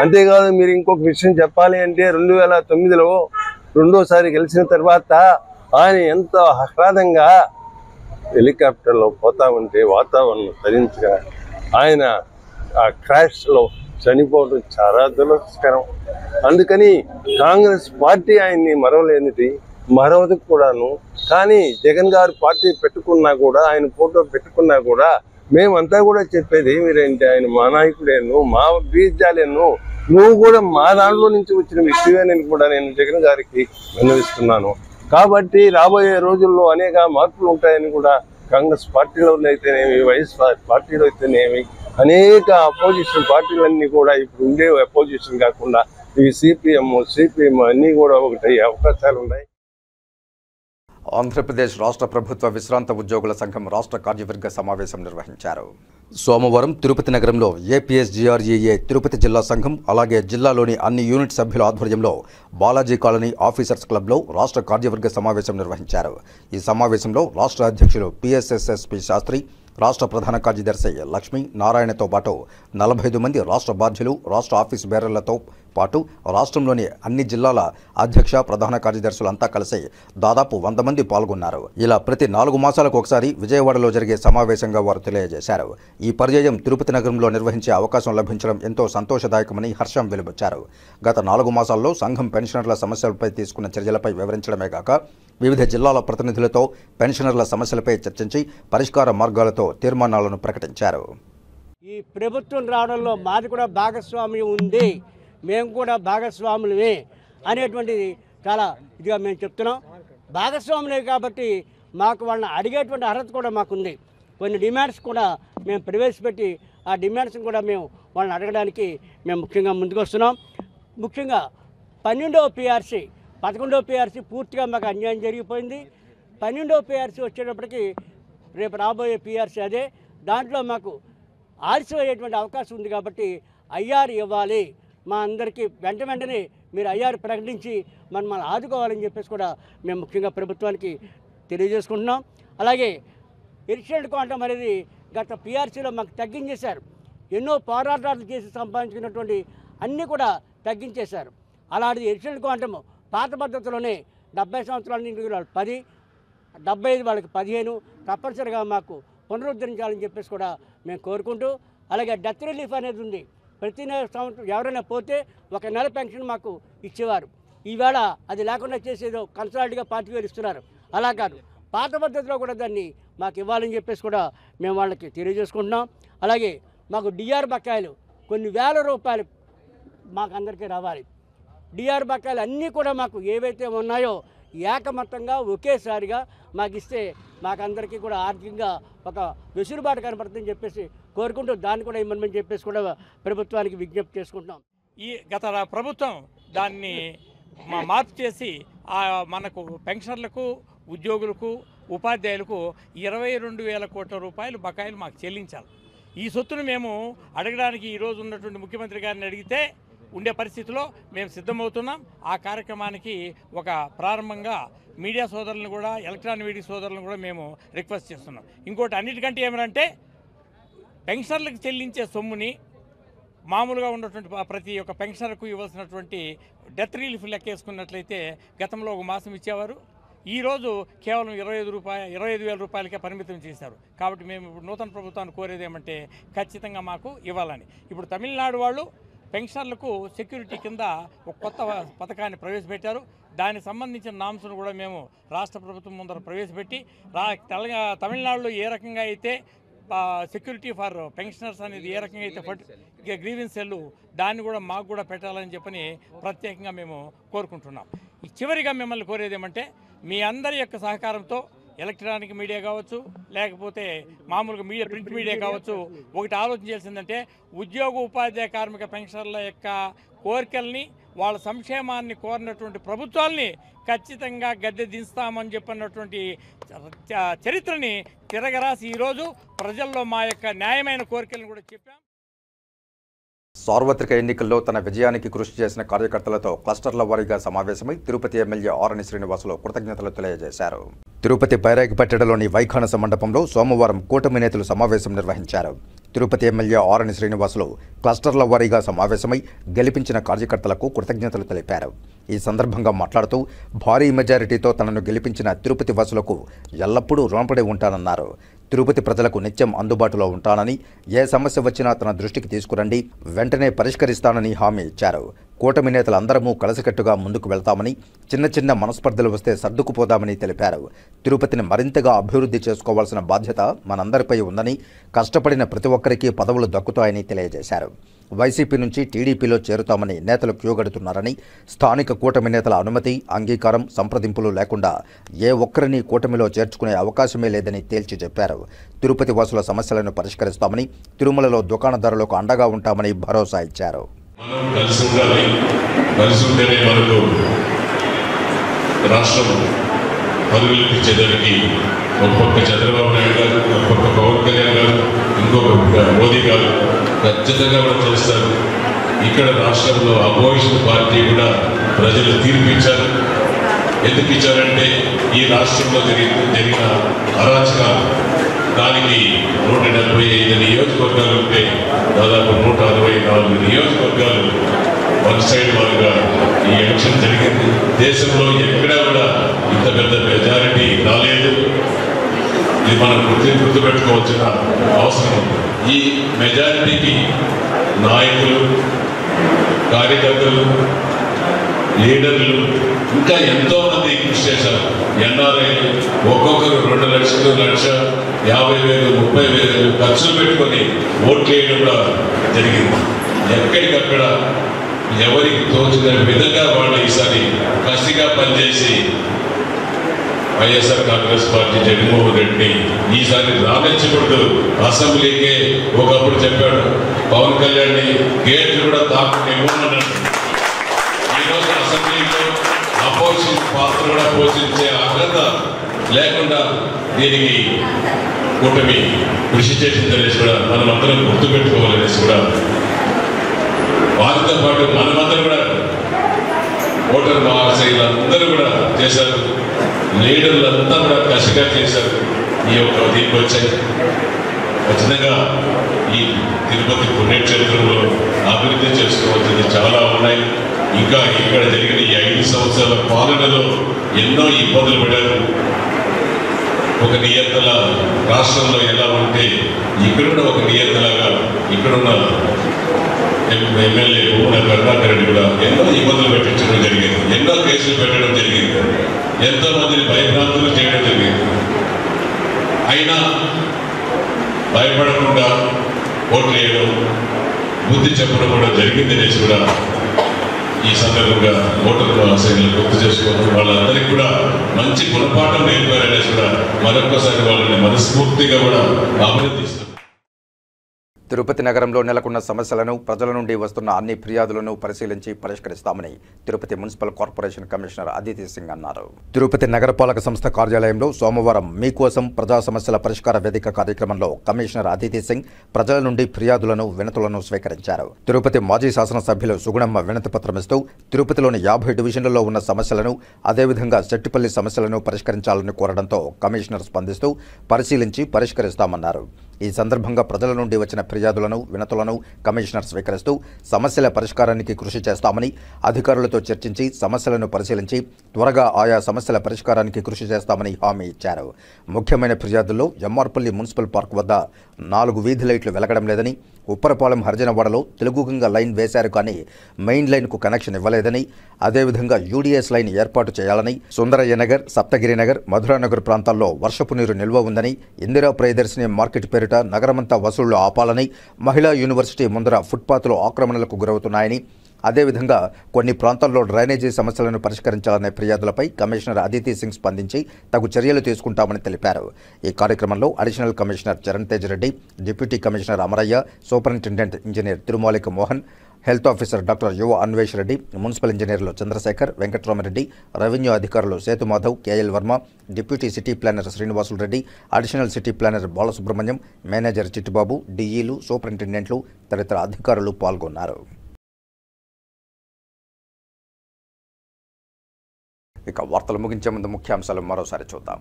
అంతేకాదు, మీరు ఇంకొక విషయం చెప్పాలి అంటే 2009లో రెండోసారి గెలిచిన తర్వాత ఆయన ఎంతో ఆహ్లాదంగా హెలికాప్టర్లో పోతా ఉంటే వాతావరణం తరించగా ఆయన ఆ క్రాష్లో చనిపోవడం చాలా దురదృష్టకరం. అందుకని కాంగ్రెస్ పార్టీ ఆయన్ని మరవలేనిది, మరవది కూడాను. కానీ జగన్ గారు పార్టీ పెట్టుకున్నా కూడా, ఆయన ఫోటో పెట్టుకున్నా కూడా మేమంతా కూడా చెప్పేది ఏమిటంటే, ఆయన మా నాయకుడేను, మా బీజాలేను, నువ్వు కూడా మా దాంట్లో నుంచి వచ్చిన వ్యక్తివేనని కూడా నేను జగన్ గారికి విన్నవిస్తున్నాను. కాబట్టి రాబోయే రోజుల్లో అనేక మార్పులు ఉంటాయని కూడా కాంగ్రెస్ పార్టీలో అయితేనేమి, వైఎస్ఆర్ పార్టీలో అయితేనేమి, అనేక అపోజిషన్ పార్టీలన్నీ కూడా ఇప్పుడు ఉండే అపోజిషన్ కాకుండా ఈ సిపిఎం అన్నీ కూడా ఒకటి అవకాశాలు ఉన్నాయి. ఆంధ్రప్రదేశ్ రాష్ట్ర ప్రభుత్వ విశ్రాంత ఉద్యోగుల సంఘం రాష్ట్ర కార్యవర్గ సమావేశం నిర్వహించారు. సోమవారం తిరుపతి నగరంలో ఏపీఎస్జీఆర్ఈఏ తిరుపతి జిల్లా సంఘం అలాగే జిల్లాలోని అన్ని యూనిట్ సభ్యుల ఆధ్వర్యంలో బాలాజీ కాలనీ ఆఫీసర్స్ క్లబ్లో రాష్ట్ర కార్యవర్గ సమావేశం నిర్వహించారు. ఈ సమావేశంలో రాష్ట్ర అధ్యక్షులు పిఎస్ఎస్ఎస్పి శాస్త్రి, రాష్ట్ర ప్రధాన కార్యదర్శి లక్ష్మీ నారాయణతో పాటు 45 మంది రాష్ట్ర బాధ్యులు, రాష్ట్ర ఆఫీస్ బేరర్లతో పాటు రాష్ట్రంలోని అన్ని జిల్లాల అధ్యక్ష ప్రధాన కార్యదర్శులంతా కలిసి దాదాపు 100 మంది పాల్గొన్నారు. ఇలా ప్రతి 4 మాసాలకు ఒకసారి విజయవాడలో జరిగే సమావేశంగా వారు తెలియజేశారు. ఈ పర్యాయం తిరుపతి నగరంలో నిర్వహించే అవకాశం లభించడం ఎంతో సంతోషదాయకమని హర్షం వెలుబుచ్చారు. గత 4 మాసాల్లో సంఘం పెన్షనర్ల సమస్యలపై తీసుకున్న చర్యలపై వివరించడమే కాక వివిధ జిల్లాల ప్రతినిధులతో పెన్షనర్ల సమస్యలపై చర్చించి పరిష్కార మార్గాలతో తీర్మానాలను ప్రకటించారు. ఈ ప్రభుత్వం రావడంలో మాది కూడా భాగస్వామ్యం ఉంది, మేము కూడా భాగస్వాములమే అనేటువంటిది చాలా ఇదిగా మేము చెప్తున్నాం. భాగస్వాములే కాబట్టి మాకు వాళ్ళని అడిగేటువంటి అర్హత కూడా మాకుంది. కొన్ని డిమాండ్స్ కూడా మేము ప్రవేశపెట్టి ఆ డిమాండ్స్ని కూడా మేము వాళ్ళని అడగడానికి మేము ముఖ్యంగా ముందుకు వస్తున్నాం. ముఖ్యంగా 12వ పిఆర్సీ 11వ పిఆర్సీ పూర్తిగా మాకు అన్యాయం జరిగిపోయింది. 12వ పిఆర్సీ వచ్చేటప్పటికి రేపు రాబోయే పిఆర్సీ అదే, దాంట్లో మాకు ఆలస్యం అయ్యేటువంటి అవకాశం ఉంది. కాబట్టి ఐఆర్ ఇవ్వాలి, మా అందరికీ వెంటనే మీరు ఐఆర్ ప్రకటించి మనల్ని ఆదుకోవాలని చెప్పేసి కూడా మేము ముఖ్యంగా ప్రభుత్వానికి తెలియజేసుకుంటున్నాం. అలాగే ఎడిషనల్ క్వాంటమ్ అనేది గత పిఆర్సీలో మాకు తగ్గించేశారు. ఎన్నో పోరాటాలు చేసి సంపాదించుకున్నటువంటి అన్నీ కూడా తగ్గించేశారు. అలాంటిది ఎడిషనల్ క్వాంటమ్ పాత పద్ధతిలోనే 70 సంవత్సరాల నుండి 10, 75 వాళ్ళకి 15 తప్పనిసరిగా మాకు పునరుద్ధరించాలని చెప్పేసి కూడా మేము కోరుకుంటూ, అలాగే డెత్ రిలీఫ్ అనేది ఉంది. ప్రతి సంవత్సరం ఎవరైనా పోతే 1 నెల పెన్షన్ మాకు ఇచ్చేవారు. ఈవేళ అది లేకుండా చేసేదో కన్సల్ట్గా 40,000 ఇస్తున్నారు. అలా కాదు, పాత పద్ధతిలో కూడా దాన్ని మాకు ఇవ్వాలని చెప్పేసి కూడా మేము వాళ్ళకి తెలియజేసుకుంటున్నాం. అలాగే మాకు డిఆర్ బకాయిలు కొన్ని వేల రూపాయలు మాకు అందరికీ రావాలి. డిఆర్ బకాయిలు అన్నీ కూడా మాకు ఏవైతే ఉన్నాయో ఏకమత్తంగా ఒకేసారిగా మాకు ఇస్తే మాకందరికీ కూడా ఆర్థికంగా ఒక వెసులుబాటు కనపడుతుందని చెప్పేసి కోరుకుంటూ దాన్ని కూడా ఇమ్మని చెప్పేసి కూడా ప్రభుత్వానికి విజ్ఞప్తి చేసుకుంటున్నాం. ఈ గత ప్రభుత్వం దాన్ని మార్పు చేసి మనకు పెన్షనర్లకు, ఉద్యోగులకు, ఉపాధ్యాయులకు 22,000 కోట్ల రూపాయలు బకాయిలు మాకు చెల్లించాలి. ఈ సొత్తును మేము అడగడానికి ఈరోజు ఉన్నటువంటి ముఖ్యమంత్రి గారిని అడిగితే ఉండే పరిస్థితిలో మేము సిద్ధమవుతున్నాం. ఆ కార్యక్రమానికి ఒక ప్రారంభంగా మీడియా సోదరులను కూడా, ఎలక్ట్రానిక్ మీడియా సోదరులను కూడా మేము రిక్వెస్ట్ చేస్తున్నాం. ఇంకోటి అన్నిటికంటే ఏమంటే పెన్షనర్లకు చెల్లించే సొమ్ముని మామూలుగా ఉన్నటువంటి ప్రతి ఒక్క పెన్షనర్కు ఇవ్వాల్సినటువంటి డెత్ రిలీఫ్ లెక్కేసుకున్నట్లయితే గతంలో 1 మాసం ఇచ్చేవారు. ఈరోజు కేవలం 25,000 రూపాయలకే పరిమితం చేశారు. కాబట్టి మేము ఇప్పుడు నూతన ప్రభుత్వాన్ని కోరేది ఏమంటే ఖచ్చితంగా మాకు ఇవ్వాలని. ఇప్పుడు తమిళనాడు వాళ్ళు పెన్షనర్లకు సెక్యూరిటీ కింద ఒక కొత్త పథకాన్ని ప్రవేశపెట్టారు. దానికి సంబంధించిన నామ్స్ను కూడా మేము రాష్ట్ర ప్రభుత్వం ముందర ప్రవేశపెట్టి తమిళనాడులో ఏ రకంగా అయితే సెక్యూరిటీ ఫర్ పెన్షనర్స్ అనేది ఏ రకంగా అయితే గ్రీవెన్స్ సెల్ దాన్ని కూడా మాకు కూడా పెట్టాలని చెప్పని ప్రత్యేకంగా మేము కోరుకుంటున్నాం. చివరిగా మిమ్మల్ని కోరేది ఏమంటే మీ అందరి యొక్క సహకారంతో ఎలక్ట్రానిక్ మీడియా కావచ్చు, లేకపోతే మామూలుగా మీడియా, ప్రింట్ మీడియా కావచ్చు, ఒకటి ఆలోచన చేసిందంటే ఉద్యోగ ఉపాధ్యాయ కార్మిక పెన్షన్ల యొక్క కోరికల్ని, వాళ్ళ సంక్షేమాన్ని కోరినటువంటి ప్రభుత్వాల్ని ఖచ్చితంగా గద్దె దించుతామని చెప్పినటువంటి చరిత్రని తిరగరాసి ఈరోజు ప్రజల్లో మా యొక్క న్యాయమైన కోరికలను కూడా చెప్పాం. సార్వత్రిక ఎన్నికల్లో తన విజయానికి కృషి చేసిన కార్యకర్తలతో క్లస్టర్ల వారీగా సమావేశమై తిరుపతి ఎమ్మెల్యే ఆరణి శ్రీనివాసులు కృతజ్ఞతలు తెలియజేశారు. తిరుపతి బైరాగిపట్టెడలోని వైఖానస మండపంలో సోమవారం కూటమి నేతలు సమావేశం నిర్వహించారు. తిరుపతి ఎమ్మెల్యే ఆరణి శ్రీనివాసులు క్లస్టర్ల వారీగా సమావేశమై గెలిపించిన కార్యకర్తలకు కృతజ్ఞతలు తెలిపారు. ఈ సందర్భంగా మాట్లాడుతూ భారీ మెజారిటీతో తనను గెలిపించిన తిరుపతి వాసులకు ఎల్లప్పుడూ రుణపడి ఉంటానన్నారు. తిరుపతి ప్రజలకు నిత్యం అందుబాటులో ఉంటానని, ఏ సమస్య వచ్చినా తన దృష్టికి తీసుకురండి, వెంటనే పరిష్కరిస్తానని హామీ ఇచ్చారు. కూటమి నేతలందరము కలిసికట్టుగా ముందుకు వెళ్తామని, చిన్న చిన్న మనస్పర్ధలు వస్తే సర్దుకుపోదామని తెలిపారు. తిరుపతిని మరింతగా అభివృద్ధి చేసుకోవాల్సిన బాధ్యత మనందరిపై ఉందని, కష్టపడిన ప్రతి ఒక్కరికి పదవులు దక్కుతాయని తెలియజేశారు. వైసీపీ నుంచి టీడీపీలో చేరుతామని నేతలు క్యూగడుతున్నారని, స్థానిక కూటమి నేతల అనుమతి, అంగీకారం, సంప్రదింపులు లేకుండా ఏ ఒక్కరిని కూటమిలో చేర్చుకునే అవకాశమే లేదని తేల్చి చెప్పారు. తిరుపతి వాసుల సమస్యలను పరిష్కరిస్తామని, తిరుమలలో దుకాణదారులకు అండగా ఉంటామని భరోసా ఇచ్చారు. రాష్ట్రం పరుగులిపించేదానికి ఒక పక్క చంద్రబాబు నాయుడు గారు, ఒక పక్క పవన్ కళ్యాణ్ గారు, ఇంకొక పక్క మోదీ గారు ఖచ్చితంగా కూడా చేస్తారు. ఇక్కడ రాష్ట్రంలో అపోజిషన్ పార్టీ కూడా ప్రజలు తీర్పిచ్చారు. ఎందుకు ఇచ్చారంటే ఈ రాష్ట్రంలో జరిగిన అరాచకాలు, దానికి 175 నియోజకవర్గాలు ఉంటే దాదాపు 164 నియోజకవర్గాలు వన్ సైడ్ వారుగా ఈ ఎలక్షన్ జరిగింది. దేశంలో ఎక్కడా కూడా ఇంత పెద్ద మెజారిటీ రాలేదు. ఇది మనం గుర్తుపెట్టుకోవాల్సిన అవసరం ఉంది. ఈ మెజారిటీకి నాయకులు, కార్యకర్తలు, లీడర్లు ఇంకా ఎంతో మంది కృషి చేశారు. ఎన్ఆర్ఐలు ఒక్కొక్కరు 2 లక్షలు, 1,50,000, 30,000 ఖర్చులు పెట్టుకొని ఓట్లు వేయడం కూడా జరిగింది. ఎక్కడికక్కడ ఎవరికి తోచిన విధంగా వాళ్ళు ఈసారి కసిగా పనిచేసి వైఎస్ఆర్ కాంగ్రెస్ పార్టీ జగన్మోహన్ రెడ్డిని ఈసారి రానిచ్చకూడదు, అసెంబ్లీకే ఒకప్పుడు చెప్పాడు, పవన్ కళ్యాణ్ని గేట్లు కూడా తాకనివ్వమన్నాడు. ఈరోజు అసెంబ్లీలో అపోజిషన్ పాత్ర కూడా పోషించే అర్హత లేకుండా దీనికి కూటమి కృషి చేసిందనేసి కూడా మనం అందరం గుర్తుపెట్టుకోవాలనేసి కూడా, వారితో పాటు మనమందరం కూడా ఓటర్ మహాశైలందరూ కూడా చేశారు. లీడర్లంతా కూడా కసిగా చేశారు. ఈ యొక్క దీనికి వచ్చాయి. ఖచ్చితంగా ఈ తిరుపతి పుణ్యక్షేత్రంలో అభివృద్ధి చేసుకోవాల్సింది చాలా ఉన్నాయి. ఇంకా ఇక్కడ జరిగిన ఈ 5 సంవత్సరాల పాలనలో ఎన్నో ఇబ్బందులు పడ్డారు. ఒక నియంత్రణ రాష్ట్రంలో ఎలా ఉంటే ఇక్కడ కూడా ఒక నియంత్రణగా ఇక్కడున్న ఎమ్మెల్యే భూమన కరుణాకర్ రెడ్డి కూడా ఎన్నో ఇబ్బందులు పెట్టించడం జరిగింది. ఎన్నో కేసులు పెట్టడం జరిగింది. ఎంతో మందిని భయభ్రాంతులు చేయడం జరిగింది. అయినా భయపడకుండా ఓట్లు వేయడం, బుద్ధి చెప్పడం కూడా జరిగింది అనేసి కూడా ఈ సందర్భంగా ఓటర్ మహాశైలు గుర్తు చేసుకోవడం, వాళ్ళందరికీ కూడా మంచి గుణపాఠం నేర్పారనేసి కూడా మరొకసారి వాళ్ళని మనస్ఫూర్తిగా కూడా అభినందిస్తారు. తిరుపతి నగరంలో నెలకొన్న సమస్యలను, ప్రజల నుండి వస్తున్న అన్ని ఫిర్యాదులను పరిశీలించి పరిష్కరిస్తామని Tirupati municipal corporation commissioner Aditi Singh అన్నారు. తిరుపతి నగరపాలక సంస్థ కార్యాలయంలో సోమవారం మీకోసం ప్రజా సమస్యల పరిష్కార వేదిక కార్యక్రమంలో కమిషనర్ అదితి సింగ్ ప్రజల నుండి ఫిర్యాదులను, వినతులను స్వీకరించారు. తిరుపతి మాజీ శాసనసభ్యులు సుగుణమ్మ వినతి పత్రమిస్తూ తిరుపతిలోని 50 డివిజన్లలో ఉన్న సమస్యలను, అదేవిధంగా చెట్టిపల్లి సమస్యలను పరిష్కరించాలని కోరడంతో కమిషనర్ స్పందిస్తూ పరిశీలించి పరిష్కరిస్తామన్నారు. ఈ సందర్భంగా ప్రజల నుండి వచ్చిన ఫిర్యాదులను, వినతులను కమిషనర్ స్వీకరిస్తూ సమస్యల పరిష్కారానికి కృషి చేస్తామని, అధికారులతో చర్చించి సమస్యలను పరిశీలించి త్వరగా ఆయా సమస్యల పరిష్కారానికి కృషి చేస్తామని హామీ ఇచ్చారు. ముఖ్యమైన ఫిర్యాదుల్లో ఎమ్మార్పల్లి మున్సిపల్ పార్క్ వద్ద 4 వీధి లైట్లు వెలగడం లేదని, ఉప్పరపాలెం హరిజనవాడలో తెలుగుగంగ లైన్ వేశారు కానీ మెయిన్ లైన్కు కనెక్షన్ ఇవ్వలేదని, అదేవిధంగా యూడీఎస్ లైన్ ఏర్పాటు చేయాలని, సుందరయ్య నగర్, సప్తగిరి నగర్, మధురానగర్ ప్రాంతాల్లో వర్షపు నీరు నిల్వ ఉందని, ఇందిరా ప్రియదర్శిని మార్కెట్ పేరిట నగరమంతా వసూళ్లు ఆపాలని, మహిళా యూనివర్సిటీ ముందర ఫుట్పాత్లు ఆక్రమణలకు గురవుతున్నాయని, అదేవిధంగా కొన్ని ప్రాంతాల్లో డ్రైనేజీ సమస్యలను పరిష్కరించాలనే ఫిర్యాదులపై కమిషనర్ అదితి సింగ్ స్పందించి తగు చర్యలు తీసుకుంటామని తెలిపారు. ఈ కార్యక్రమంలో additional commissioner Charan Tej Reddy, deputy commissioner Amaraiah, superintendent engineer Tirumalika Mohan, health officer doctor Yuva Anvesh Reddy, municipal ఇంజనీర్లు చంద్రశేఖర్, వెంకట్రామరెడ్డి, రెవెన్యూ అధికారులు Sethu Madhav, KL Varma, deputy city planner Srinivasulu Reddy, additional city planner Balasubrahmanyam, manager Chittibabu, డీఈలు, సూపరింటెండెంట్లు తదితర అధికారులు పాల్గొన్నారు. ఇక వార్తలు ముగించే ముందు ముఖ్యాంశాలు మరోసారి చూద్దాం.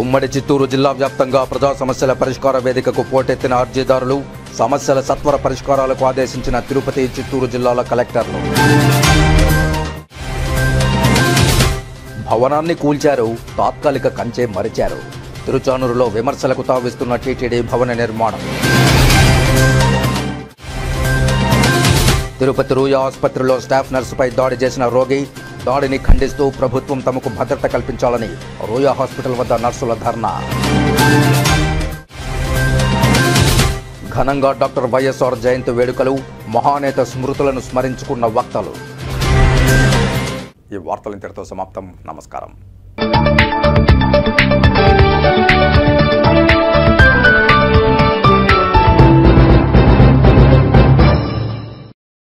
ఉమ్మడి చిత్తూరు జిల్లా వ్యాప్తంగా ప్రజా సమస్యల పరిష్కార వేదికకు పోటెత్తిన అర్జీదారులు, సమస్యల సత్వర పరిష్కారాలకు ఆదేశించిన తిరుపతి, చిత్తూరు జిల్లాల కలెక్టర్లు. భవనాన్ని కూల్చారు, తాత్కాలిక కంచె మరిచారు. తిరుచానూరులో విమర్శలకు తావిస్తున్న టీటీడీ భవన నిర్మాణం. తిరుపతి రూయా ఆసుపత్రిలో స్టాఫ్ నర్సుపై దాడి చేసిన రోగి, దాడిని ఖండిస్తూ ప్రభుత్వం తమకు భద్రత కల్పించాలని రూయా హాస్పిటల్ వద్ద నర్సుల ధర్నా. ఘనంగా డాక్టర్ వైఎస్ఆర్ జయంతి వేడుకలు, మహానేత స్మృతులను స్మరించుకున్న వక్తలు. ఈ వార్తలు ఇంతటితో సమాప్తం. నమస్కారం.